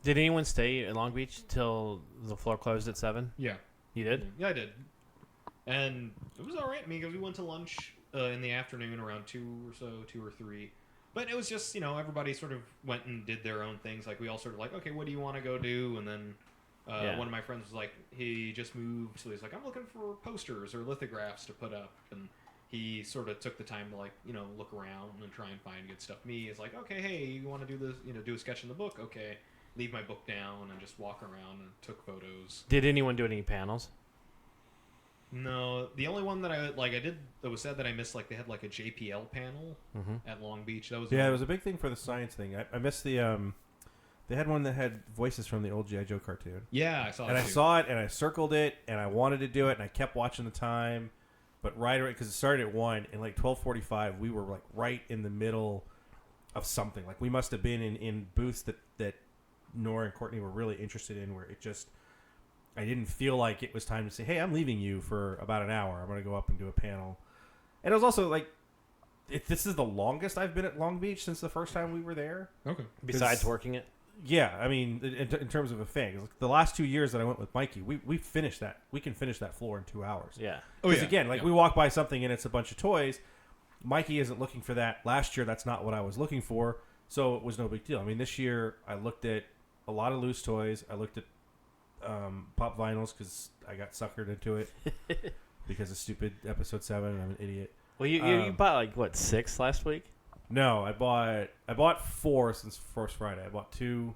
Did anyone stay at Long Beach till the floor closed at 7? Yeah. You did? Yeah, I did. And it was all right. I mean, because we went to lunch in the afternoon around 2 or 3. But it was just, everybody sort of went and did their own things. Like, we all sort of like, okay, what do you want to go do? And then one of my friends was like, he just moved. So he's like, I'm looking for posters or lithographs to put up. And he sort of took the time to, like, look around and try and find good stuff. Me is like, okay, hey, you want to do this, do a sketch in the book? Okay. Leave my book down and just walk around and took photos. Did anyone do any panels? No, the only one that I did that was sad that I missed, like, they had like a JPL panel at Long Beach. That was it was a big thing for the science thing. I missed the they had one that had voices from the old G.I. Joe cartoon. Yeah, I saw and that I too. saw it and I circled it and I wanted to do it and I kept watching the time, but right away because it started at 1 and like 12:45 we were like right in the middle of something. Like we must have been in booths that Nora and Courtney were really interested in, where it just, I didn't feel like it was time to say, hey, I'm leaving you for about an hour. I'm going to go up and do a panel. And it was also like, this is the longest I've been at Long Beach since the first time we were there. Okay. Besides working it? Yeah, I mean, in terms of a thing, like the last 2 years that I went with Mikey, we finished that. We can finish that floor in 2 hours. Yeah. Because again, like we walk by something and it's a bunch of toys. Mikey isn't looking for that. Last year, that's not what I was looking for. So it was no big deal. I mean, this year I looked at a lot of loose toys. I looked at pop vinyls because I got suckered into it because of stupid episode 7 and I'm an idiot. Well, you bought like what, 6 last week? No, I bought 4 since Force Friday. I bought 2,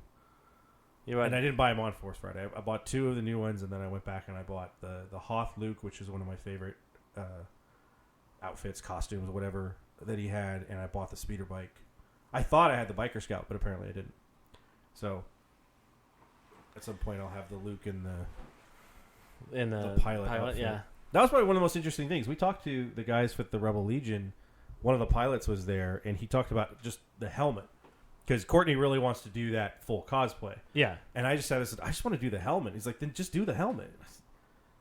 and I didn't buy them on Force Friday. I bought 2 of the new ones, and then I went back and I bought the Hoth Luke, which is one of my favorite outfits, costumes, whatever that he had, and I bought the speeder bike. I thought I had the Biker Scout, but apparently I didn't. So at some point I'll have the Luke and the pilot outfit. Yeah. That was probably one of the most interesting things. We talked to the guys with the Rebel Legion. One of the pilots was there, and he talked about just the helmet. Because Courtney really wants to do that full cosplay. Yeah. And I just said, I just want to do the helmet. He's like, then just do the helmet.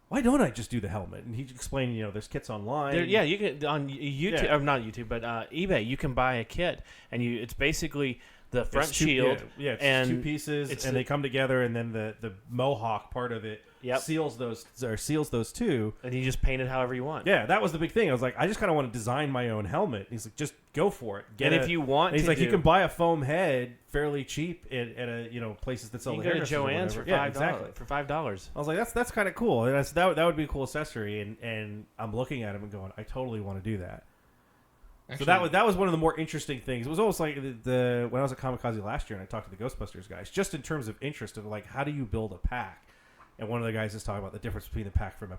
Why don't I just do the helmet? And he explained, there's kits online. You can, on YouTube, or not YouTube, but eBay, you can buy a kit, and it's basically the front shield. It's and 2 pieces, and they come together, and then the mohawk part of it seals those 2. And you just paint it however you want. Yeah, that was the big thing. I was like, I just kind of want to design my own helmet. And he's like, just go for it. If you want, he's like, you can buy a foam head fairly cheap at a places that sell you the can go to hairdressers or Joann's for whatever. $5. Exactly. For $5. I was like, that's kind of cool. And that would be a cool accessory. And I'm looking at him and going, I totally want to do that. Actually, so that was one of the more interesting things. It was almost like when I was at Kamikaze last year and I talked to the Ghostbusters guys, just in terms of interest of like, how do you build a pack? And one of the guys is talking about the difference between the pack from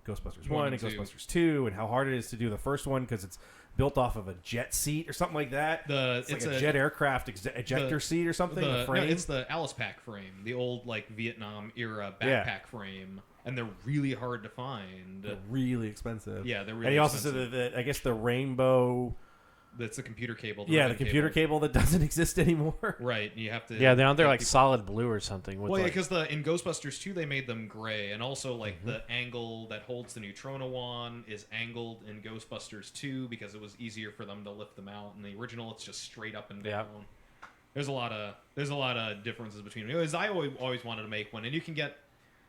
Ghostbusters 1 and Ghostbusters 2 and how hard it is to do the first one because it's built off of a jet seat or something like that. It's like a jet aircraft ejector seat or something. The frame. No, it's the Alice Pack frame, the old like Vietnam era backpack frame. And they're really hard to find. They're really expensive. Yeah, they're really And he also expensive. said that I guess the rainbow... That's the computer cable. The computer cable that doesn't exist anymore. Right. You have to... Yeah, they're like solid blue or something. Well, because in Ghostbusters 2, they made them gray. And also, like, the angle that holds the Neutrona wand is angled in Ghostbusters 2 because it was easier for them to lift them out. In the original, it's just straight up and down. Yeah. There's a lot of differences between them. Because I always wanted to make one. And you can get...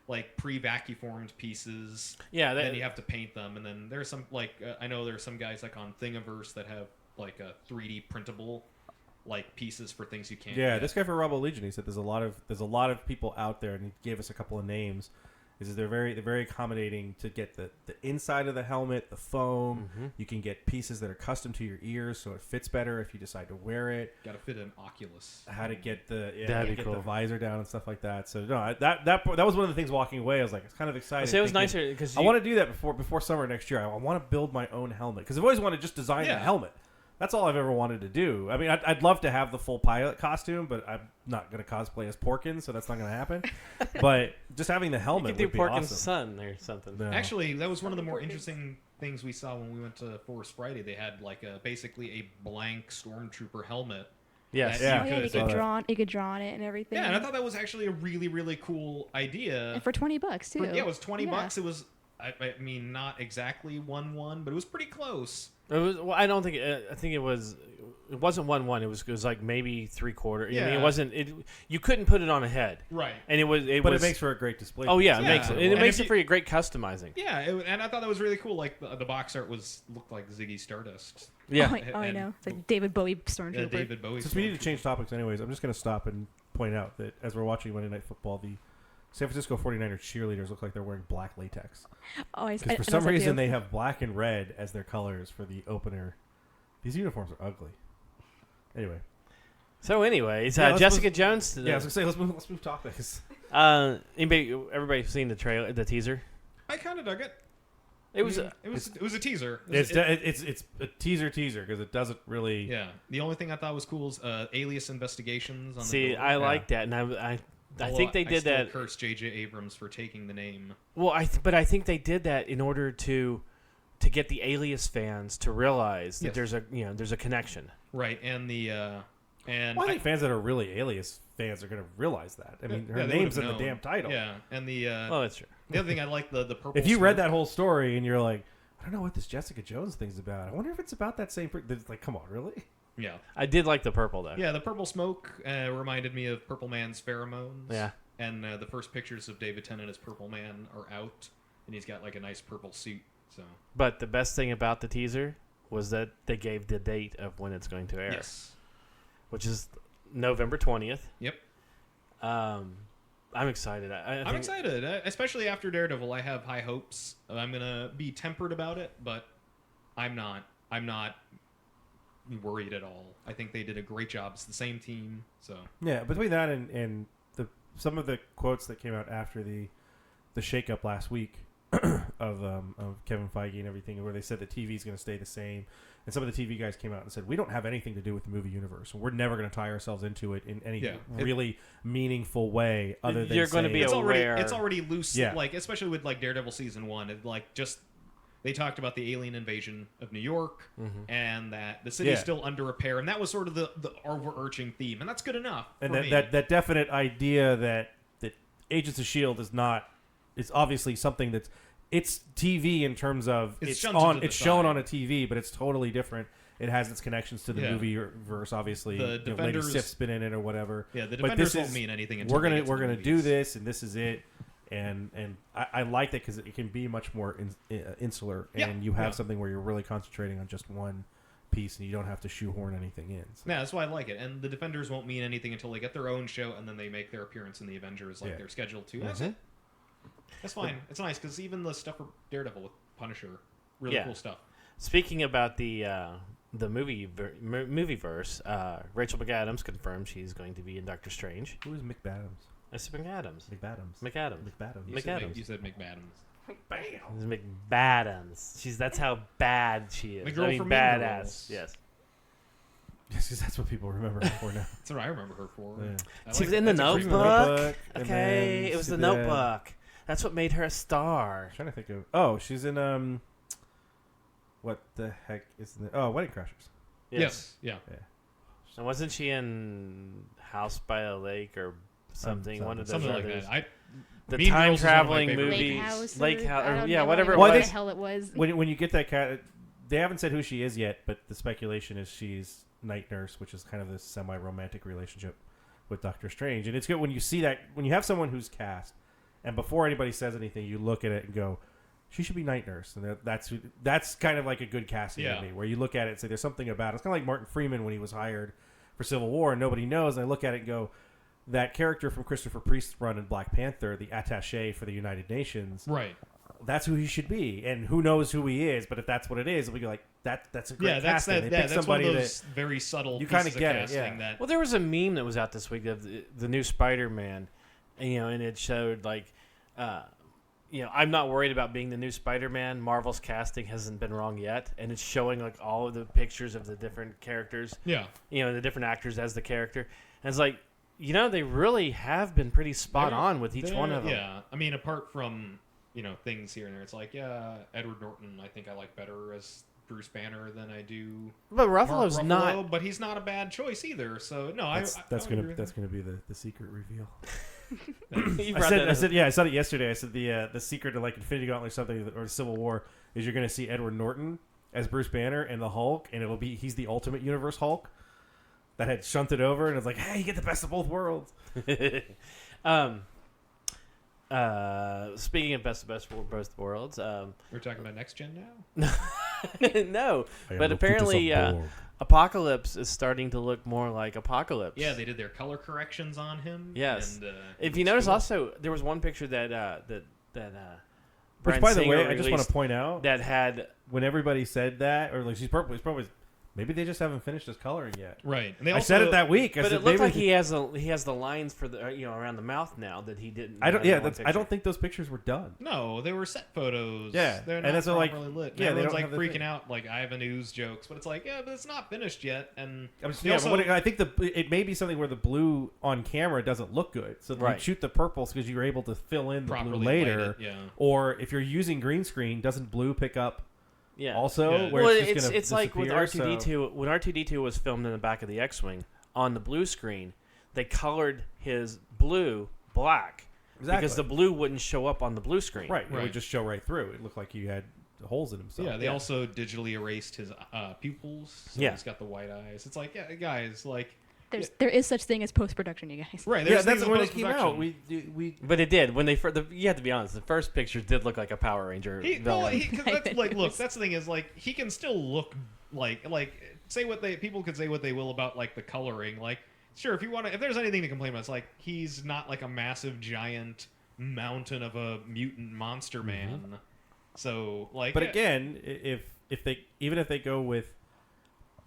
like pre-vacuformed pieces. Yeah, then you have to paint them, and then there's some like I know there's some guys like on Thingiverse that have like a 3D printable like pieces for things you can't. Yeah, get. this guy for Rebel Legion, he said there's a lot of people out there, and he gave us a couple of names. Is they're very accommodating to get the inside of the helmet, the foam. Mm-hmm. You can get pieces that are custom to your ears, so it fits better if you decide to wear it. Got to fit an Oculus. How to get the cool. the visor down and stuff like that. So no, that was one of the things walking away. I was like, it's kind of exciting. So it was nicer because I want to do that before summer next year. I want to build my own helmet because I've always wanted to just design a helmet. That's all I've ever wanted to do. I mean, I'd love to have the full pilot costume, but I'm not going to cosplay as Porkins, so that's not going to happen. But just having the helmet you would could do be Porkins' awesome. son or something. No. Actually, that was one of the more interesting things we saw when we went to Forest Friday. They had like basically a blank stormtrooper helmet. Yes. You could draw on it and everything. Yeah, and I thought that was actually a really, really cool idea. And for $20 too. It was $20. It was I mean, not exactly 1-1, but it was pretty close. It was. Well, I don't think. I think it was. It wasn't 1-1. It was like maybe 3/4. I mean, Yeah. it wasn't. You couldn't put it on a head. Right. And it was. But it makes for a great display. Oh yeah, it Yeah. makes it. And It makes if it for a great customizing. Yeah, and I thought that was really cool. Like the box art looked like Ziggy Stardust. Yeah. I And- know. It's like David Bowie Stormtrooper. David Bowie. Since we need to change topics anyways, I'm just going to stop and point out that as we're watching Monday Night Football, the San Francisco 49ers cheerleaders look like they're wearing black latex. Oh, I Because for some reason they have black and red as their colors for the opener. These uniforms are ugly. Anyway. So, anyways, Yeah, let's Jessica move- Jones. Yeah, I was going to say, let's move topics. Everybody seen the trailer, the teaser? I kind of dug it. It was. it was a teaser. It's a teaser because it doesn't really... Yeah. The only thing I thought was cool is Alias Investigations. On See, the door. I like that, and I think they did still that. Curse J.J. Abrams for taking the name. Well, but I think they did that in order to get the Alias fans to realize that Yes. there's a connection. Right, and the and Well, I think fans that are really Alias fans are going to realize that. I mean, her they name's would've in the known. damn title. Yeah, and the Oh, that's true. the other thing I like the purple. If you read smoke. that whole story and you're like, I don't know what this Jessica Jones thing's about. I wonder if it's about that same... It's like, come on, really? Yeah, I did like the purple though. yeah, the purple smoke reminded me of Purple Man's pheromones. Yeah. and the first pictures of David Tennant as Purple Man are out, and he's got like a nice purple suit. So But the best thing about the teaser was that they gave the date of when it's going to air, yes, which is November 20th. yep. I'm excited. I I'm think- excited, especially after Daredevil. I have high hopes. I'm gonna be tempered about it, but I'm not worried at all. I think they did a great job. It's the same team, so Yeah, between that and some of the quotes that came out after the shakeup last week of Kevin Feige and everything, where they said the TV is going to stay the same, and some of the TV guys came out and said we don't have anything to do with the movie universe, and we're never going to tie ourselves into it in any Yeah. really meaningful way other than You're gonna say- be it's aware. already loose. Yeah. Like especially with like Daredevil season 1, it like just they talked about the alien invasion of New York and that the city's Yeah. still under repair, and that was sort of the overarching theme, and that's good enough. and for that, me. that definite idea that Agents of S.H.I.E.L.D. is not, it's obviously something that's, it's TV in terms of It's it's shunted on, to the it's shown side. on a TV, but it's totally different. It has its connections to the Yeah. movie verse, obviously. The Lady Defenders- Sif's been in it or whatever. Yeah, the But Defenders this won't is- mean anything until We're they gonna get to we're the gonna do movies. this, and this is it. And I like that because it can be much more insular, Yeah, and you have yeah. something where you're really concentrating on just one piece, and you don't have to shoehorn anything in. So. Yeah, that's why I like it. And the Defenders won't mean anything until they get their own show, and then they make their appearance in the Avengers like Yeah. they're scheduled to. That's it. That's fine. It's nice because even the stuff for Daredevil with Punisher, really Yeah. cool stuff. Speaking about the movieverse, Rachel McAdams confirmed she's going to be in Doctor Strange. Who is McAdams? It's McAdams. McAdams. McAdams. McAdams. McAdams. You said McMadams. It's McBadams. That's how bad she is. The girl I mean, from Mean badass. Girls. Yes. Yes, 'cause that's what people remember her for now. That's what I remember her for. Yeah. I She like was in the that. That's a great Notebook. Notebook, and Okay, then it was she the did- Notebook. That's what made her a star. I'm trying to think of. Oh, she's in what the heck is the? Oh, Wedding Crashers. Yes. Yeah. And wasn't she in House by a Lake or something? One of those Something like others. that. The Mean time Girls is one of my traveling favorite movie, Lake House. Lake House, I don't yeah, know whatever it Well, what was. the hell it was. When you get that cat, they haven't said who she is yet, but the speculation is she's night nurse, which is kind of this semi-romantic relationship with Doctor Strange. And it's good when you see that, when you have someone who's cast, and before anybody says anything, you look at it and go, she should be night nurse. And that's kind of like a good casting Yeah. to me, where you look at it and say there's something about it. It's kind of like Martin Freeman when he was hired for Civil War and nobody knows. And I look at it and go, that character from Christopher Priest's run in Black Panther, the attaché for the United Nations, Right. that's who he should be. And who knows who he is, but if that's what it is, we go like, that's a great Yeah, that's casting. that. They Yeah, pick that's one somebody of those that very subtle. you kinda kinda get it, casting yeah. That, Well, there was a meme that was out this week of the new Spider-Man, and it showed like, I'm not worried about being the new Spider-Man. Marvel's casting hasn't been wrong yet, and it's showing like all of the pictures of the different characters, yeah. the different actors as the character, and it's like, they really have been pretty spot They're- on with each one of them. Yeah, I mean, apart from things here and there, it's like Edward Norton. I think I like better as Bruce Banner than I do But Mark Ruffalo's Ruffalo, not. but he's not a bad choice either. So no, that's I would agree with gonna be the secret reveal. You I brought that up. said it yesterday. I said the secret to like Infinity Gauntlet or something or Civil War is you're going to see Edward Norton as Bruce Banner and the Hulk, and he's the Ultimate Universe Hulk that had shunted over, and it's like, hey, you get the best of both worlds. Speaking of best of both worlds, We're talking about next gen now. no, but apparently Apocalypse is starting to look more like Apocalypse. Yeah, they did their color corrections on him. Yes. And, if you notice, also there was one picture that Which, Bryan by the Singer way, I just want released to point out that had when everybody said that, or like she's purple, it's probably maybe they just haven't finished his coloring yet. Right. And they I also, said it that week. I but said, it looked maybe like he has the lines for the around the mouth now that he didn't. I don't. have in Yeah, one I picture. don't think those pictures were done. No, they were set photos. Yeah, they're and not that's what, like, properly lit. yeah, they Everyone's don't like have the freaking thing. out, like I have a news jokes, but it's like, yeah, but it's not finished yet. And But they also- I think it may be something where the blue on camera doesn't look good, so Right. you shoot the purples because you're able to fill in the properly blue later. light it, yeah. Or if you're using green screen, doesn't blue pick up Yeah. also? Yeah. Where Well, it's just gonna it's like with disappear, R2D2 when R2D2 was filmed in the back of the X-wing on the blue screen, they colored his blue black Exactly. because the blue wouldn't show up on the blue screen. Right, it Right. would just show right through. It looked like he had holes in himself. Yeah, they also digitally erased his pupils. So Yeah. he's got the white eyes. It's like, yeah, guys, like, There is such thing as post production, you guys. right? Yeah, There's that's things when in it came out. post-production. We But it did when they you have to be honest. The first pictures did look like a Power Ranger villain. 'cause that's, like, look, that's the thing is like he can still look like say what people could say what they will about like the coloring. Like, sure, if there's anything to complain about, it's like he's not like a massive giant mountain of a mutant monster man. So like, But yeah, again, if they go with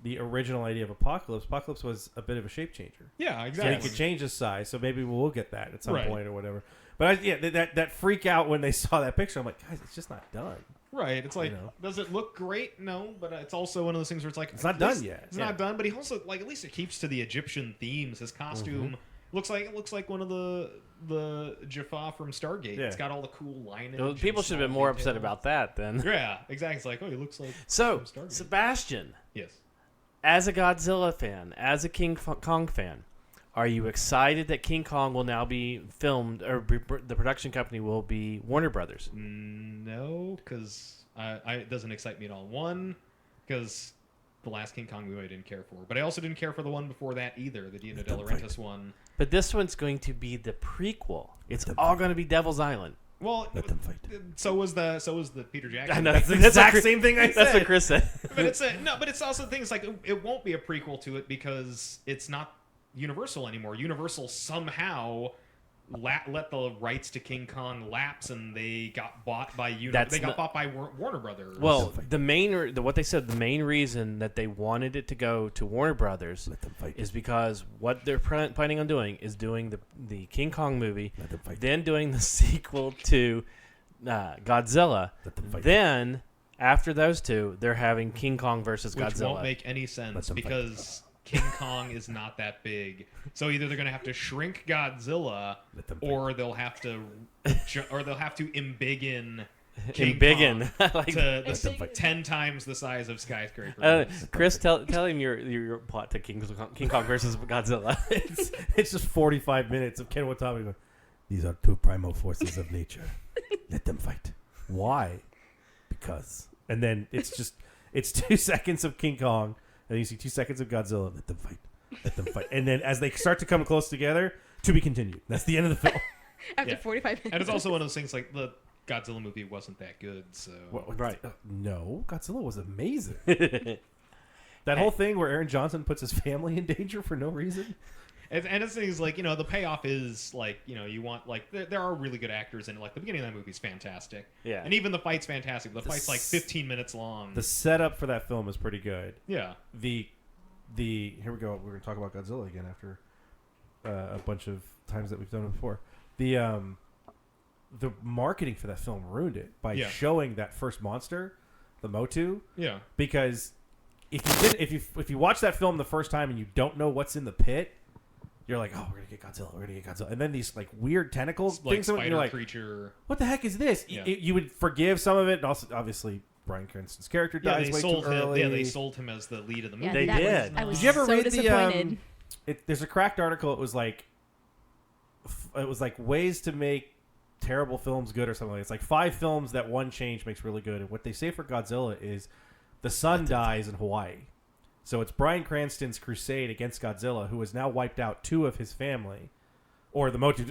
the original idea of Apocalypse was a bit of a shape changer. yeah, So exactly. he could change his size, so maybe we'll get that at some Right. point or whatever. But that freak out when they saw that picture, I'm like, guys, it's just not done. Right. It's like, know. does it look great? No, but it's also one of those things where it's like It's not at done least yet. It's Yeah. not done, but he also like at least it keeps to the Egyptian themes. His costume looks like one of the Jaffa from Stargate. Yeah. It's got all the cool lineage. Well, and people should have been small more upset details. about that then. Yeah, exactly. It's like, oh, he looks like So, from Stargate. Sebastian, Yes. as a Godzilla fan, as a King Kong fan, are you excited that King Kong will now be filmed, or the production company will be Warner Brothers? No, because it doesn't excite me at all. One, because the last King Kong movie I didn't care for, but I also didn't care for the one before that either, the Dino De Laurentiis one. But this one's going to be the prequel. It's all going to be Devil's Island. Well, Let them fight. so was the Peter Jackson. I know. That's the That's exact what same thing I That's said. what Chris said. But it's also things like it won't be a prequel to it because it's not Universal anymore. Universal somehow let the rights to King Kong lapse, and they got bought by bought by Warner Brothers. Well, the what they said, the main reason that they wanted it to go to Warner Brothers Let them fight. is because what they're planning on doing is doing the King Kong movie, Let them fight. then doing the sequel to Godzilla. Let them fight. Then after those two, they're having King Kong versus which Godzilla. won't make any Let sense them fight. because King Kong is not that big. So either they're going to have to shrink Godzilla, Let them fight. or they'll have to embiggen King Biggin. Kong Like, to Let them fight. 10 times the size of Skyscraper. Chris, tell him your plot to King Kong versus Godzilla. It's just 45 minutes of Ken Watanabe going, these are two primal forces of nature. Let them fight. Why? Because. And then it's 2 seconds of King Kong, and then you see 2 seconds of Godzilla. Let them fight. Let them fight. And then as they start to come close together, to be continued. That's the end of the film. After Yeah. 45 minutes. And it's also one of those things like the Godzilla movie wasn't that good, so Right. No, Godzilla was amazing. That whole thing where Aaron Johnson puts his family in danger for no reason. and it's things like the payoff is like you want like there are really good actors in it. Like the beginning of that movie is fantastic, Yeah. and even the fight's fantastic. The fight's like 15 minutes long. The setup for that film is pretty good. Yeah, The here we go. We're gonna talk about Godzilla again after a bunch of times that we've done it before. The marketing for that film ruined it by Yeah. showing that first monster, the Motu, yeah. because if you watch that film the first time and you don't know what's in the pit, you're like, oh, we're gonna get Godzilla, and then these like weird tentacles Like things, and spider you're like, creature. what the heck is this? Yeah. You would forgive some of it, and also obviously Bryan Cranston's character Yeah, dies they way sold too him. early. Yeah, they sold him as the lead of the movie. Yeah, They that did. I was Did you ever so read disappointed. there's a cracked article. It was like it was like ways to make terrible films good or something like that. It's like 5 films that one change makes really good. And what they say for Godzilla is the son dies in Hawaii. So it's Bryan Cranston's crusade against Godzilla, who has now wiped out 2 of his family. Or the Motu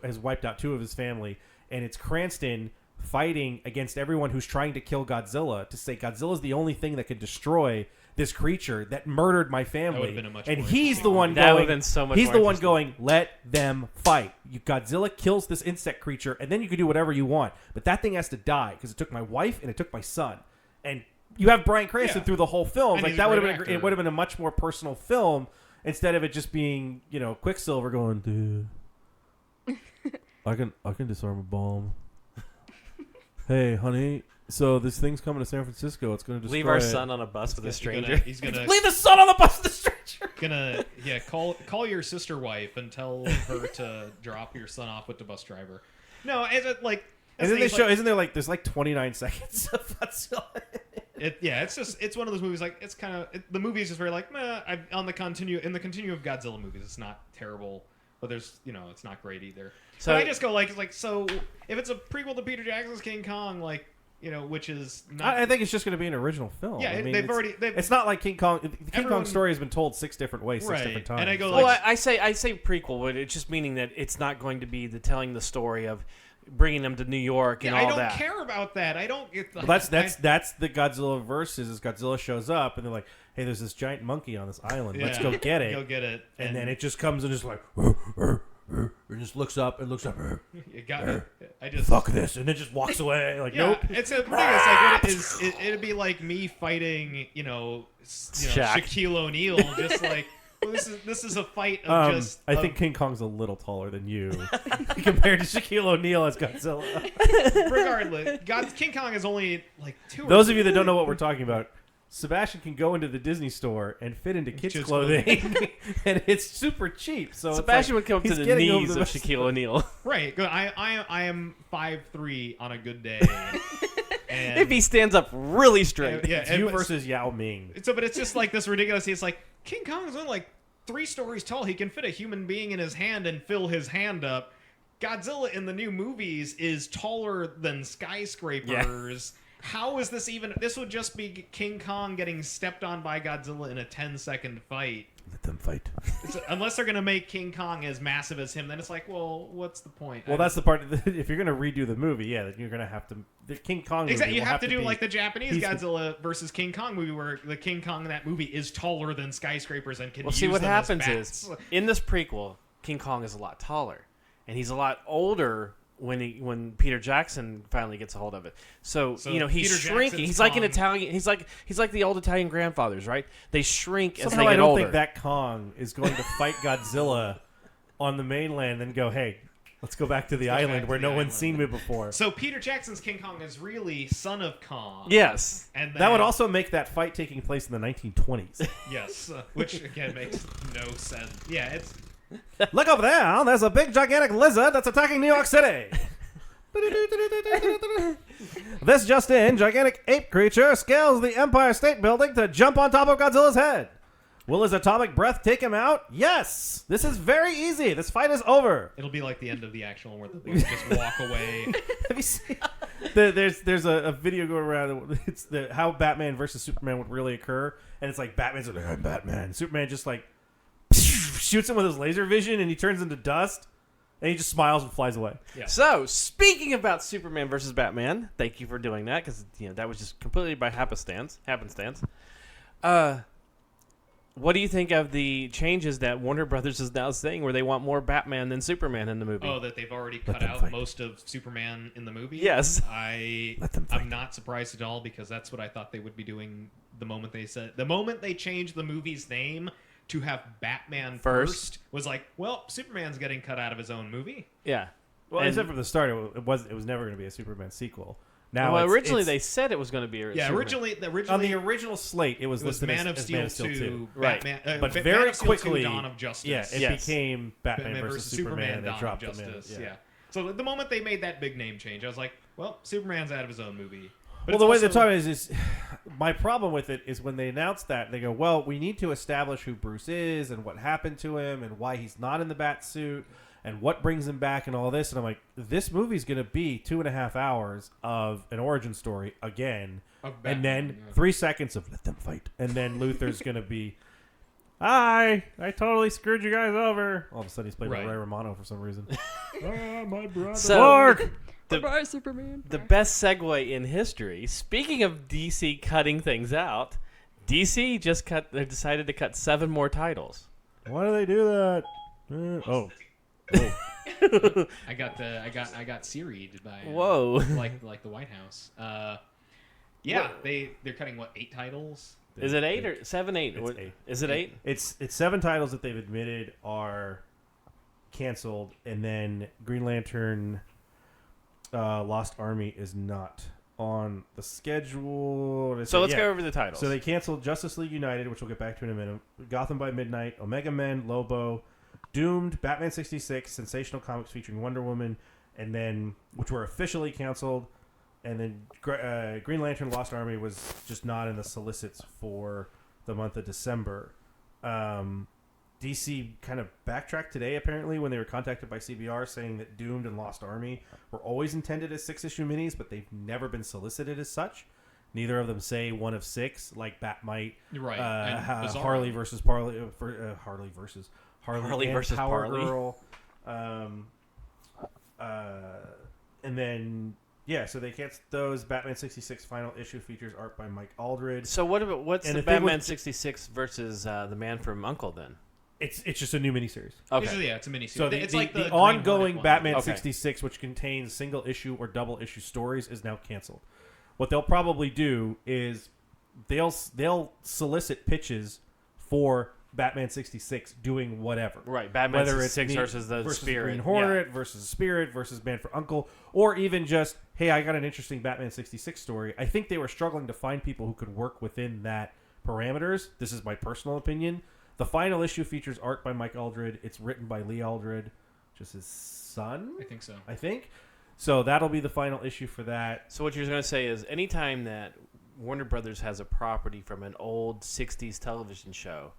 has wiped out 2 of his family. And it's Cranston fighting against everyone who's trying to kill Godzilla to say Godzilla's the only thing that can destroy this creature that murdered my family. And he's the one that going. would have been so much he's more the one interesting. going. Let them fight. Godzilla kills this insect creature, and then you can do whatever you want. But that thing has to die because it took my wife and it took my son. And you have Bryan Cranston through the whole film. And Like he's that a would great have been. actor. It would have been a much more personal film instead of it just being Quicksilver going. Dude, I can disarm a bomb. Hey, honey. So this thing's coming to San Francisco. It's going to destroy Leave our it. son on a bus with a stranger. He's gonna Leave the son on the bus with the stranger. Call your sister wife and tell her to drop your son off with the bus driver. No, is it like? And then they show. Isn't there like there's like 29 seconds of Godzilla? It's one of those movies. Like it's kind of the movie is just very like meh. In the continuum of Godzilla movies, it's not terrible, but there's it's not great either. So I just go like so if it's a prequel to Peter Jackson's King Kong, like which is not. I think it's just going to be an original film. Yeah, I mean, they've it's not like King Kong. The King Kong story has been told 6 different ways, 6 different times. And I go Well, like, I say prequel, but it's just meaning that it's not going to be telling the story of bringing them to New York and all that. I don't care about that. I don't get the. Well, that's the Godzilla versus. Is Godzilla shows up and they're like, "Hey, there's this giant monkey on this island. Let's go get it." Go get it. And then it just comes and just like, and just looks up and looks up. You got it. I just fuck this, and then just walks away. Like, nope. It's a thing. It's like what it is. It'd be like me fighting, Shaquille O'Neal. Just like well, this is a fight of just. I think King Kong's a little taller than you compared to Shaquille O'Neal as Godzilla. Regardless, King Kong is only like 2. Those of you that don't know what we're talking about. Sebastian can go into the Disney store and fit into kids' clothing, and it's super cheap. So Sebastian would come up to the knees of best. Shaquille O'Neal. Right. Good. I am 5'3" on a good day. And if he stands up really straight. yeah, It's you versus Yao Ming. But it's just like this ridiculous. It's like King Kong is only like 3 stories tall. He can fit a human being in his hand and fill his hand up. Godzilla in the new movies is taller than skyscrapers. Yeah. How is this even? This would just be King Kong getting stepped on by Godzilla in a 10-second fight. Let them fight. Unless they're going to make King Kong as massive as him, then it's like, well, what's the point? Well, that's the part. If you're going to redo the movie, then you're going to have to. The King Kong movie exactly. You will have to do be, like the Japanese Godzilla versus King Kong movie, where the King Kong in that movie is taller than skyscrapers and can. Well, use see what them happens as bats. is in this prequel, King Kong is a lot taller, and he's a lot older when Peter Jackson finally gets a hold of it. So he's Peter shrinking. Jackson's He's like an Kong. Italian. He's like the old Italian grandfathers, right? They shrink as Somehow they I get don't older. think that Kong is going to fight Godzilla on the mainland and go, hey, let's go back to the island where no one's seen me before. So Peter Jackson's King Kong is really son of Kong. Yes. And That would also make that fight taking place in the 1920s. Yes, which again makes no sense. Yeah, it's. Look over there. There's a big, gigantic lizard that's attacking New York City. This just in, gigantic ape creature scales the Empire State Building to jump on top of Godzilla's head. Will his atomic breath take him out? Yes. This is very easy. This fight is over. It'll be like the end of the actual where they just walk away. Have you seen? There's a video going around. It's how Batman versus Superman would really occur, and it's like Batman's like, I'm Batman. Superman just like shoots him with his laser vision, and he turns into dust, and he just smiles and flies away. Yeah. So, speaking about Superman versus Batman, thank you for doing that because that was just completely by happenstance. What do you think of the changes that Warner Brothers is now saying, where they want more Batman than Superman in the movie? Oh, that they've already cut out most of Superman in the movie? Yes. I'm not surprised at all because that's what I thought they would be doing the moment they changed the movie's name to have Batman first was like, well, Superman's getting cut out of his own movie. Yeah. Well, except from the start, it was never going to be a Superman sequel. Now, well, originally they said it was going to be a Superman. originally on the original slate, it was listed Man as of Steel Man of Steel 2. Right. Batman, But Man very of Steel quickly, 2, Dawn of Justice. it became Batman versus Superman. They Dawn dropped of them in. Justice. Yeah. So the moment they made that big name change, I was like, well, Superman's out of his own movie. But Well, the way they're talking is my problem with it is when they announce that, they go, well, we need to establish who Bruce is and what happened to him and why he's not in the bat suit. and what brings him back and all this. And I'm like, this movie's going to be 2.5 hours of an origin story again. And then 3 seconds of let them fight. And then Luther's going to be, hi, I totally screwed you guys over. All of a sudden he's playing by Ray Romano for some reason. My brother. So, Goodbye, Superman. The best segue in history. Speaking of DC cutting things out, DC just decided to cut 7 more titles. Why do they do that? Oh. I got Siri'd by like the White House. They're cutting 8 titles. Is it 8 or 7? 8? It's 8. Is it 8? It's 7 titles that they've admitted are canceled, and then Green Lantern Lost Army is not on the schedule. So let's go over the titles. So they canceled Justice League United, which we'll get back to in a minute, Gotham by Midnight, Omega Men, Lobo, Doomed, Batman 66, Sensational Comics featuring Wonder Woman, and then which were officially canceled, and then Green Lantern Lost Army was just not in the solicits for the month of December. DC kind of backtracked today, apparently, when they were contacted by CBR, saying that Doomed and Lost Army were always intended as 6-issue minis, but they've never been solicited as such. Neither of them say 1 of 6, like Batmite, Harley versus Parley, Harley versus Power Parley. Girl, and then so they canceled those. Batman 66 final issue features art by Mike Aldred. So what's the Batman 66 versus the Man from U.N.C.L.E. then? It's just a new miniseries. Okay. Usually, it's a miniseries. So it's the like the ongoing Batman Okay. 66, which contains single issue or double issue stories, is now canceled. What they'll probably do is they'll solicit pitches for Batman 66 doing whatever. Right, Batman Whether 66 it's versus the Spirit. Green Hornet versus Spirit versus Man for U.N.C.L.E. or even just, hey, I got an interesting Batman 66 story. I think they were struggling to find people who could work within that parameters. This is my personal opinion. The final issue features art by Mike Aldred. It's written by Lee Aldred, just his son. I think so. So that'll be the final issue for that. So what you're going to say is anytime that Warner Brothers has a property from an old 60s television show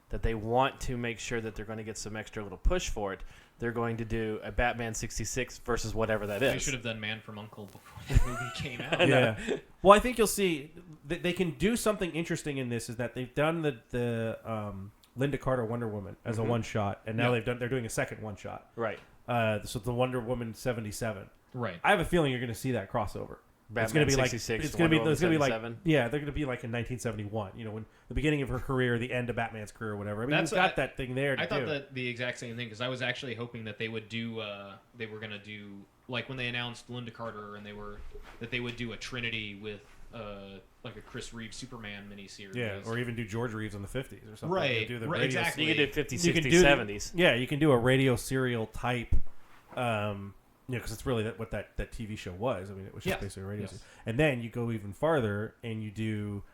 that they want to make sure that they're going to get some extra little push for it, they're going to do a Batman 66 versus whatever that is. They should have done Man from U.N.C.L.E. before that movie came out. Yeah. Well, I think you'll see they can do something interesting in this. Is that they've done the Linda Carter Wonder Woman as a one shot, and now they're doing a second one shot. Right. So the Wonder Woman 77. Right. I have a feeling you're going to see that crossover. Batman it's going to be 66, like it's going to be like 77. they're going to be like in 1971. You know, when the beginning of her career, the end of Batman's career, or whatever. I mean, you've got that thing there. I thought that the exact same thing because I was actually hoping that they would do. They were going to do like when they announced Linda Carter, and they would do a Trinity with like a Chris Reeve Superman miniseries. Yeah, or even do George Reeves in the 50s or something. Right, do the right, exactly. You could do 50s, 60s, 70s. Yeah, you can do a radio serial type. Because it's really what that TV show was. I mean, it was just basically a radio series. And then you go even farther and you do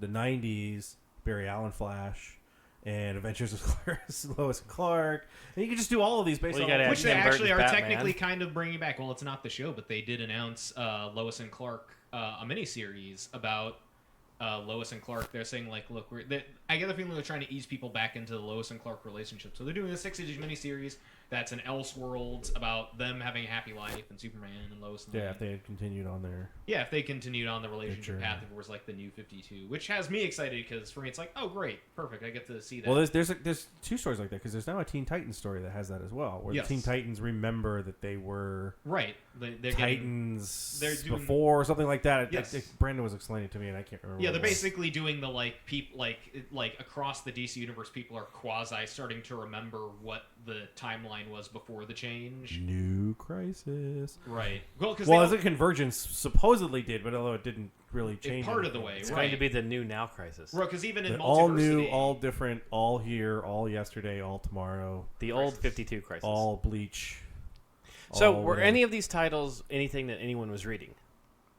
the 90s Barry Allen Flash and Adventures of Lois and Clark. And you can just do all of these based on... Which they actually are technically kind of bringing back. Well, it's not the show, but they did announce Lois and Clark, a miniseries about Lois and Clark. They're saying, like, look, I get the feeling they're trying to ease people back into the Lois and Clark relationship. So they're doing a 6-issue miniseries that's an Elseworlds about them having a happy life and Superman and Lois and if they had continued on their... Yeah, if they continued on the relationship path, if it was like the New 52, which has me excited because for me it's like, oh, great, perfect, I get to see that. Well, there's 2 stories like that because there's now a Teen Titans story that has that as well, where the Teen Titans remember that they were they're Titans doing, before or something like that. Yes. Brandon was explaining it to me and I can't remember. Yeah, they're basically doing the like across the DC universe, people are quasi starting to remember what the timeline was before the change. New Crisis. Right. Well, as a Convergence supposedly did, but although it didn't really change part of the way. It's going to be the new Now Crisis. Right, because even in Multiversity, all new, all different, all here, all yesterday, all tomorrow. The old 52 Crisis. All Bleach. So were any of these titles anything that anyone was reading?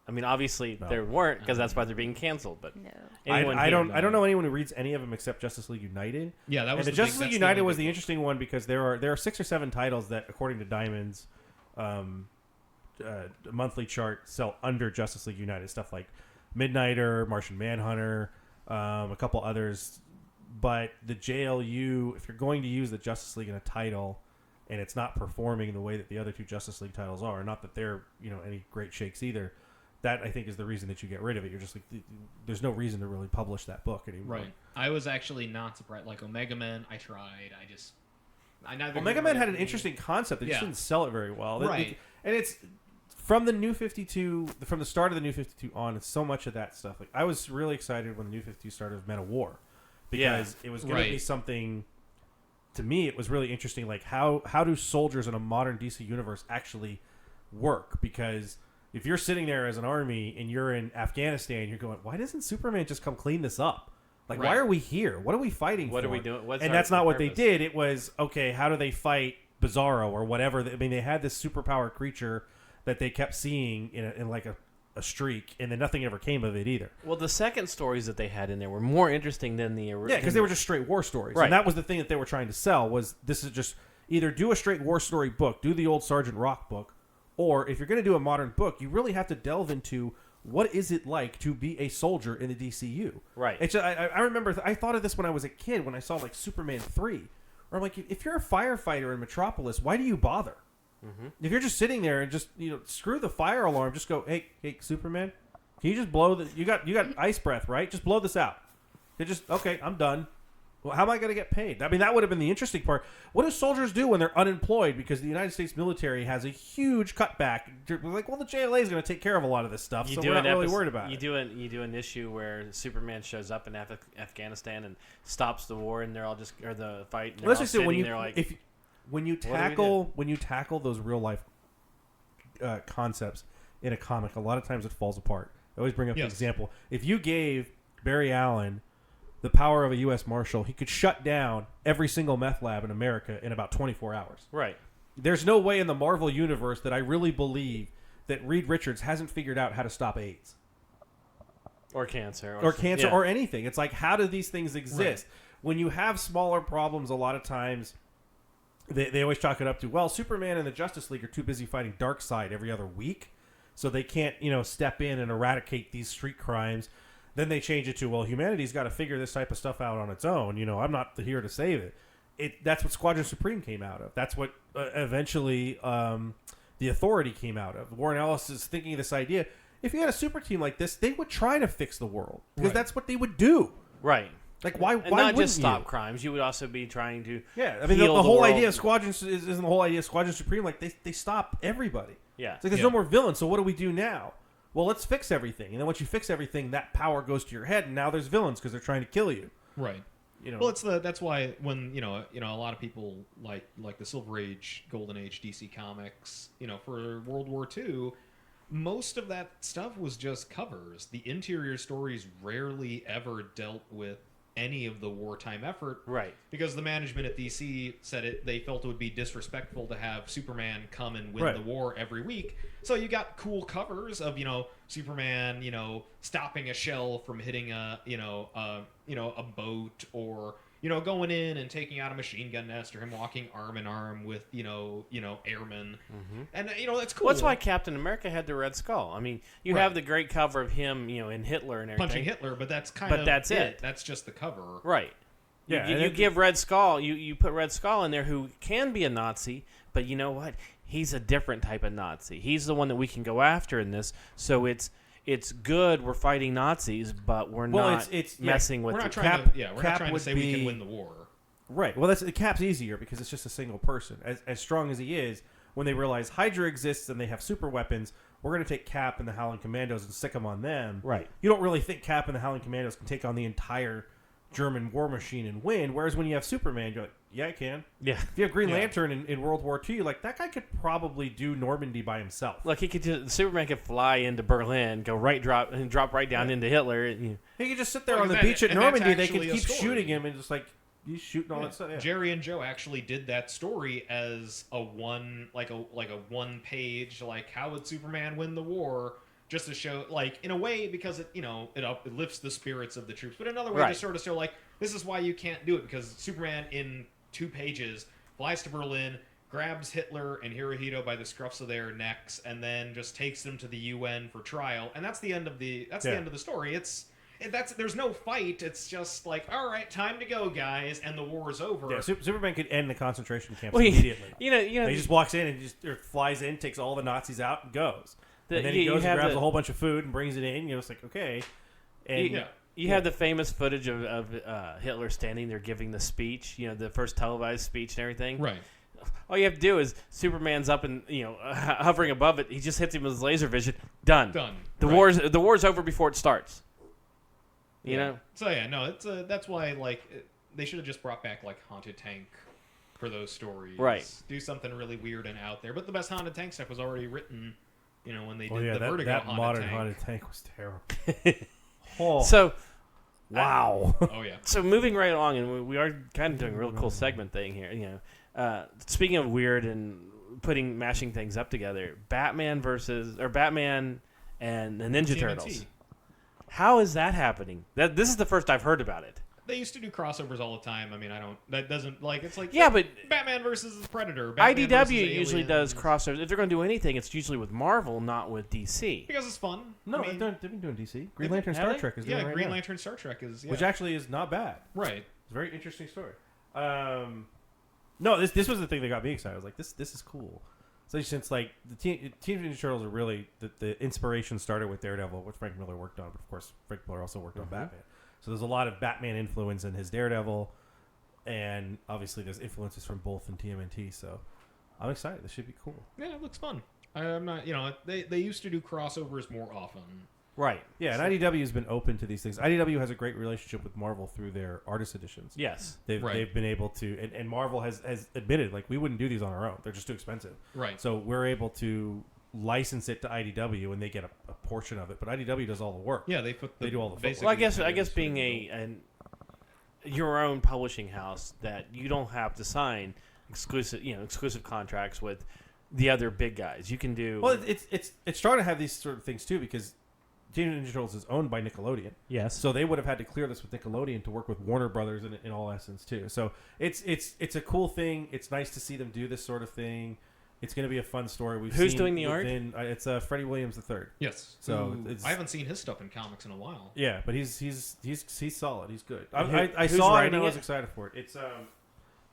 I mean, obviously there weren't because that's why they're being canceled. But no. I don't know anyone who reads any of them except Justice League United. Yeah, that was the Justice League United was the interesting one because there are 6 or 7 titles that, according to Diamond's monthly chart, sell under Justice League United. Stuff like Midnighter, Martian Manhunter, a couple others. But the JLU, if you're going to use the Justice League in a title, and it's not performing the way that the other two Justice League titles are. Not that they're any great shakes either. That I think is the reason that you get rid of it. You're just like, there's no reason to really publish that book anymore. Right. I was actually not surprised. Like Omega Man, I tried. Omega Man had an interesting concept. They just didn't sell it very well. Right. And it's from the New 52, from the start of the New 52 on. It's so much of that stuff. Like I was really excited when the New 52 started with Men of War, because it was going to be something. To me, it was really interesting. Like how do soldiers in a modern DC universe actually work? Because if you're sitting there as an army and you're in Afghanistan, you're going, why doesn't Superman just come clean this up? Like, why are we here? What are we fighting for? What are we doing? And that's not what they did. It was, okay, how do they fight Bizarro or whatever? I mean, they had this superpower creature that they kept seeing in like a streak, and then nothing ever came of it either. Well, the second stories that they had in there were more interesting than the original. Yeah, because they were just straight war stories. Right. And that was the thing that they were trying to sell, was this is just either do a straight war story book, do the old Sergeant Rock book, or if you're going to do a modern book, you really have to delve into what is it like to be a soldier in the DCU. Right. It's just, I remember, I thought of this when I was a kid, when I saw like Superman 3, where I'm like, if you're a firefighter in Metropolis, why do you bother? Mm-hmm. If you're just sitting there and just, screw the fire alarm, just go, hey, Superman, can you just blow you got ice breath, right? Just blow this out. They just, okay, I'm done. Well, how am I going to get paid? I mean, that would have been the interesting part. What do soldiers do when they're unemployed? Because the United States military has a huge cutback. They're like, well, the JLA is going to take care of a lot of this stuff, so we're not really worried about it. You do an issue where Superman shows up in Afghanistan and stops the war, and they're all just or the fight. And they're all sitting there like, when you tackle those real life concepts in a comic, a lot of times it falls apart. I always bring up the example: if you gave Barry Allen the power of a U.S. Marshal, he could shut down every single meth lab in America in about 24 hours. Right. There's no way in the Marvel universe that I really believe that Reed Richards hasn't figured out how to stop AIDS. Or cancer. Or anything. It's like, how do these things exist? Right. When you have smaller problems, a lot of times, they always chalk it up to, well, Superman and the Justice League are too busy fighting Darkseid every other week, so they can't, step in and eradicate these street crimes. Then they change it to, well, humanity's got to figure this type of stuff out on its own. I'm not here to save it. That's what Squadron Supreme came out of. That's what eventually the Authority came out of. Warren Ellis is thinking of this idea. If you had a super team like this, they would try to fix the world, because that's what they would do. Right. Like, why? And why not just stop you? crimes. You would also be trying to. Yeah, I mean, the whole idea of Squadron isn't the whole idea of Squadron Supreme. Like, they stop everybody. Yeah. It's like there's no more villains. So what do we do now? Well, let's fix everything. And then once you fix everything, that power goes to your head, and now there's villains because they're trying to kill you. Right. Well, that's why when a lot of people like the Silver Age, Golden Age DC comics, for World War II, most of that stuff was just covers. The interior stories rarely ever dealt with any of the wartime effort, right? Because the management at DC said they felt it would be disrespectful to have Superman come and win the war every week. So you got cool covers of Superman stopping a shell from hitting a boat, or going in and taking out a machine gun nest, or him walking arm in arm with airmen, and that's cool. Well, that's why Captain America had the Red Skull. I mean, you have the great cover of him, in Hitler and everything, punching Hitler, but that's that's it. That's just the cover, right? Yeah, you give Red Skull, you put Red Skull in there, who can be a Nazi, but you know what? He's a different type of Nazi. He's the one that we can go after in this. So it's good we're fighting Nazis, but we're not messing with. We're not trying to say we can win the war. Right. Well, the Cap's easier because it's just a single person. As strong as he is, when they realize Hydra exists and they have super weapons, we're going to take Cap and the Howling Commandos and stick them on them. Right. You don't really think Cap and the Howling Commandos can take on the entire German war machine and win. Whereas when you have Superman, you're like, yeah, I can. Yeah. If you have Green Lantern in World War II, you're like, that guy could probably do Normandy by himself. Like Superman could fly into Berlin, drop right down into Hitler. And, he could just sit there on the beach at Normandy. They could keep shooting him and just like he's shooting all that stuff. Yeah. Jerry and Joe actually did that story as a one page, like how would Superman win the war? Just to show, like, in a way, because it lifts the spirits of the troops, but another way to sort of show, like, this is why you can't do it, because Superman in 2 pages flies to Berlin, grabs Hitler and Hirohito by the scruffs of their necks, and then just takes them to the UN for trial, and that's the end of the end of the story. It's there's no fight. It's just like, all right, time to go, guys, and the war is over. Yeah, Superman could end the concentration camps Well, immediately. You know, he just walks in and or flies in, takes all the Nazis out, and goes. And then he you goes and have grabs a whole bunch of food and brings it in. You know, it's like, okay. And you have the famous footage of Hitler standing there giving the speech, the first televised speech and everything. Right. All you have to do is Superman's up and hovering above it. He just hits him with his laser vision. Done. The war's over before it starts. You know. So it's that's why they should have just brought back Haunted Tank for those stories. Right. Do something really weird and out there. But the best Haunted Tank stuff was already written. When they did the Vertigo that Haunted modern Tank. Haunted Tank was terrible. Oh. So. Wow. Oh yeah. So moving right along, and we are kind of doing a real cool segment thing here. Speaking of weird and mashing things up together, Batman and the Ninja TMNT. Turtles. How is that happening? This is the first I've heard about it. They used to do crossovers all the time. I mean, that doesn't it's like but Batman versus Predator. Batman IDW versus usually does aliens. crossovers. If they're going to do anything, it's usually with Marvel, not with DC. Because it's fun. No, I mean, they've been doing DC. Green Lantern Star Trek is doing it right Green now. Lantern Star Trek is Which actually is not bad. right. It's a very interesting story. No, this was the thing that got me excited. I was like, this is cool. So since the Teenage Ninja Turtles are really the inspiration started with Daredevil, which Frank Miller worked on, but of course Frank Miller also worked on Batman. So there's a lot of Batman influence in his Daredevil, and obviously there's influences from both in TMNT. So I'm excited. This should be cool. Yeah, it looks fun. I'm not. They used to do crossovers more often. Right. Yeah, and IDW has been open to these things. IDW has a great relationship with Marvel through their artist editions. Yes. They've been able to, and Marvel has admitted, we wouldn't do these on our own. They're just too expensive. Right. So we're able to license it to IDW, and they get a portion of it. But IDW does all the work. Yeah, they do all the basic. Well, I guess being your own publishing house, that you don't have to sign exclusive contracts with the other big guys. You can do. Well, it's starting to have these sort of things too, because Teenage Ninja Turtles is owned by Nickelodeon. Yes. So they would have had to clear this with Nickelodeon to work with Warner Brothers in all essence too. So it's a cool thing. It's nice to see them do this sort of thing. It's going to be a fun story. Who's doing the art? It's Freddie Williams III. Yes. So I haven't seen his stuff in comics in a while. Yeah, but he's solid. He's good. I Who's saw it writing and I was it? excited for it. It's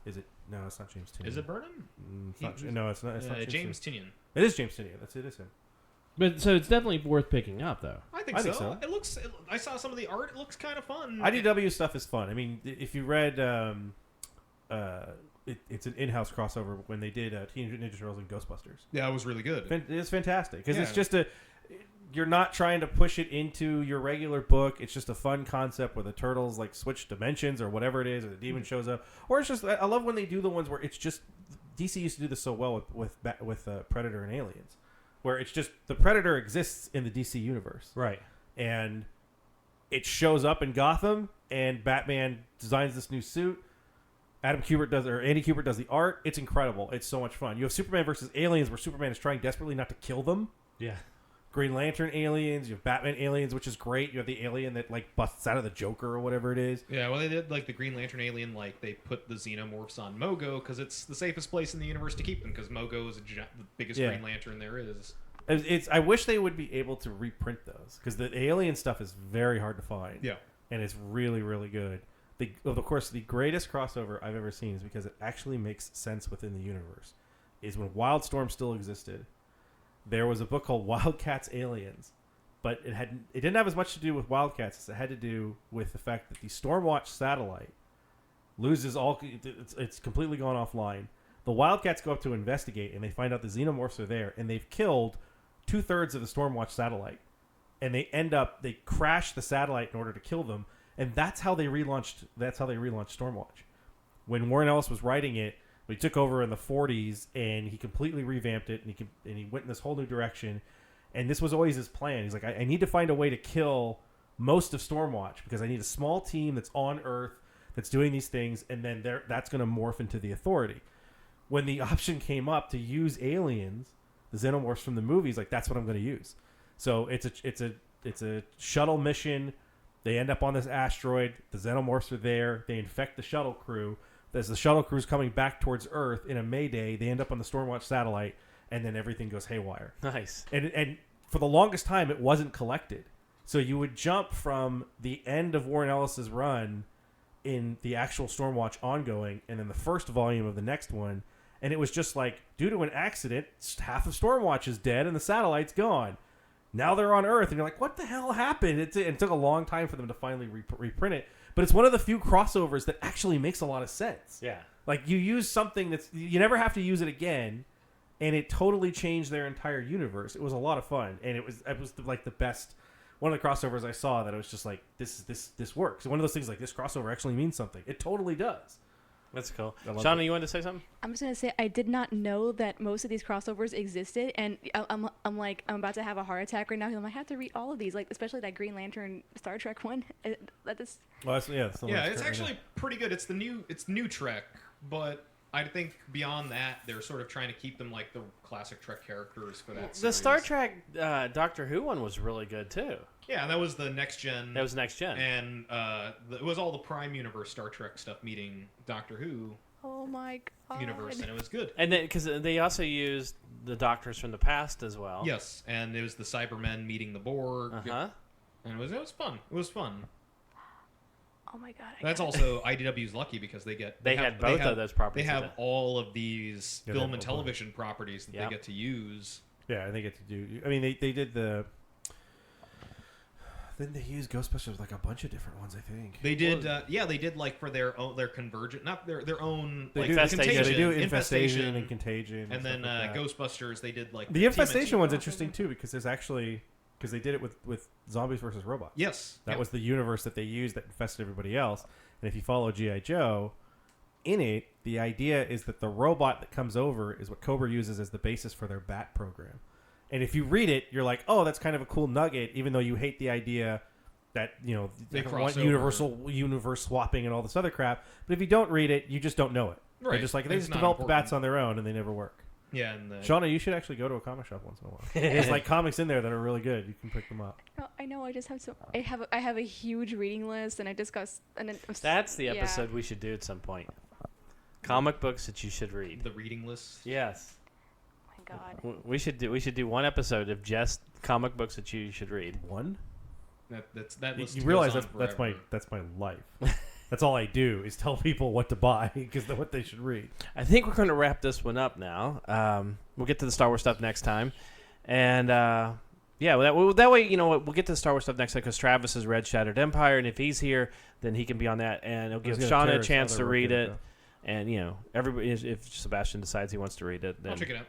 is it? No, it's not James Tynion. Is it Burnham? It's not, no, it's not. It's not James Tynion. It is James Tynion. It is him. But so it's definitely worth picking up, though. I think so. It looks. I saw some of the art. It looks kind of fun. IDW stuff is fun. I mean, if you read, it's an in-house crossover when they did Teenage Ninja Turtles and Ghostbusters. Yeah, it was really good. It's fantastic because it's just you're not trying to push it into your regular book. It's just a fun concept where the turtles switch dimensions or whatever it is, or the demon shows up, or it's just. I love when they do the ones where it's just DC used to do this so well with Predator and Aliens, where it's just the Predator exists in the DC universe, Right. and it shows up in Gotham, and Batman designs this new suit. Andy Kubert does the art. It's incredible. It's so much fun. You have Superman versus aliens, where Superman is trying desperately not to kill them. Yeah. Green Lantern aliens. You have Batman aliens, which is great. You have the alien that busts out of the Joker or whatever it is. Yeah, well, they did the Green Lantern alien. They put the xenomorphs on Mogo because it's the safest place in the universe to keep them, because Mogo is the biggest Green Lantern there is. I wish they would be able to reprint those, because the alien stuff is very hard to find. Yeah, and it's really, really good. Of course, the greatest crossover I've ever seen is because it actually makes sense within the universe. Is when Wildstorm still existed. There was a book called Wildcats Aliens, but it didn't have as much to do with Wildcats as it had to do with the fact that the Stormwatch satellite loses it's completely gone offline. The Wildcats go up to investigate, and they find out the xenomorphs are there, and they've killed 2/3 of the Stormwatch satellite, and they crash the satellite in order to kill them, and that's how they relaunched Stormwatch. When Warren Ellis was writing it, he took over in the 40s, and he completely revamped it, and he went in this whole new direction. And this was always his plan. He's like, I need to find a way to kill most of Stormwatch, because I need a small team that's on Earth that's doing these things, and then that's going to morph into the Authority. When the option came up to use aliens, the xenomorphs from the movies, that's what I'm going to use. So it's a shuttle mission. They end up on this asteroid. The xenomorphs are there. They infect the shuttle crew. As the shuttle crew's coming back towards Earth in a Mayday, they end up on the Stormwatch satellite, and then everything goes haywire. Nice. And for the longest time, it wasn't collected. So you would jump from the end of Warren Ellis's run in the actual Stormwatch ongoing, and then the first volume of the next one, and it was just like, due to an accident, half of Stormwatch is dead and the satellite's gone. Now they're on Earth, and you're like, what the hell happened? It took a long time for them to finally reprint it, but it's one of the few crossovers that actually makes a lot of sense. Yeah. Like, you use something that's, you never have to use it again, and it totally changed their entire universe. It was a lot of fun, and it was like the best, one of the crossovers I saw that I was just like, this works. One of those things like, this crossover actually means something. It totally does. That's cool. Shauna, you wanted to say something? I'm just gonna say I did not know that most of these crossovers existed, and I'm about to have a heart attack right now. I'm like, I have to read all of these, like especially that Green Lantern Star Trek one. It's actually pretty good. It's new Trek, but I think beyond that, they're sort of trying to keep them like the classic Trek characters for that series. The Star Trek Doctor Who one was really good too. Yeah, that was the next gen. That was next gen, and it was all the Prime Universe Star Trek stuff meeting Doctor Who. Oh my god! Universe, and it was good. And then because they also used the Doctors from the past as well. Yes, and it was the Cybermen meeting the Borg. And it was fun. It was fun. Oh my god! That's also IDW's lucky because they had both of those properties. They have all of these film and television properties that they get to use. Yeah, and they get to do. I mean, they did the. Didn't they use Ghostbusters like a bunch of different ones? I think they did. They did like for their Convergent, not their own. They like do Contagion. Yeah, they do Infestation and Contagion, and then like Ghostbusters. They did like the Infestation one's interesting too because there's actually. Because they did it with Zombies versus Robots. Yes. That was the universe that they used that infested everybody else. And if you follow G.I. Joe, in it, the idea is that the robot that comes over is what Cobra uses as the basis for their Bat program. And if you read it, you're like, oh, that's kind of a cool nugget, even though you hate the idea that, they want universe swapping and all this other crap. But if you don't read it, you just don't know it. Right. They're just like, they just develop the bats on their own and they never work. Yeah, and Shauna, you should actually go to a comic shop once in a while. There's like comics in there that are really good. You can pick them up. I know. I just have so. I have a huge reading list, and I discussed. That's the episode we should do at some point. Comic books that you should read. The reading list. Yes. Oh my god. We should do one episode of just comic books that you should read. One. That list. You realize that's my life. That's all I do is tell people what to buy because what they should read. I think we're going to wrap this one up now. We'll get to the Star Wars stuff next time. And, that way, we'll get to the Star Wars stuff next time because Travis has read Shattered Empire. And if he's here, then he can be on that. And it'll give Shauna a chance to read it. And, everybody, if Sebastian decides he wants to read it, then... I'll check it out.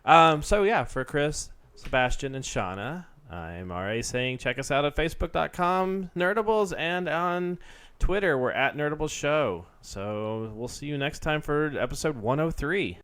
Yeah. For Chris, Sebastian, and Shauna, I'm RA saying check us out at Facebook.com, Nerdables, and on Twitter, we're at Nerdables Show. So we'll see you next time for episode 103.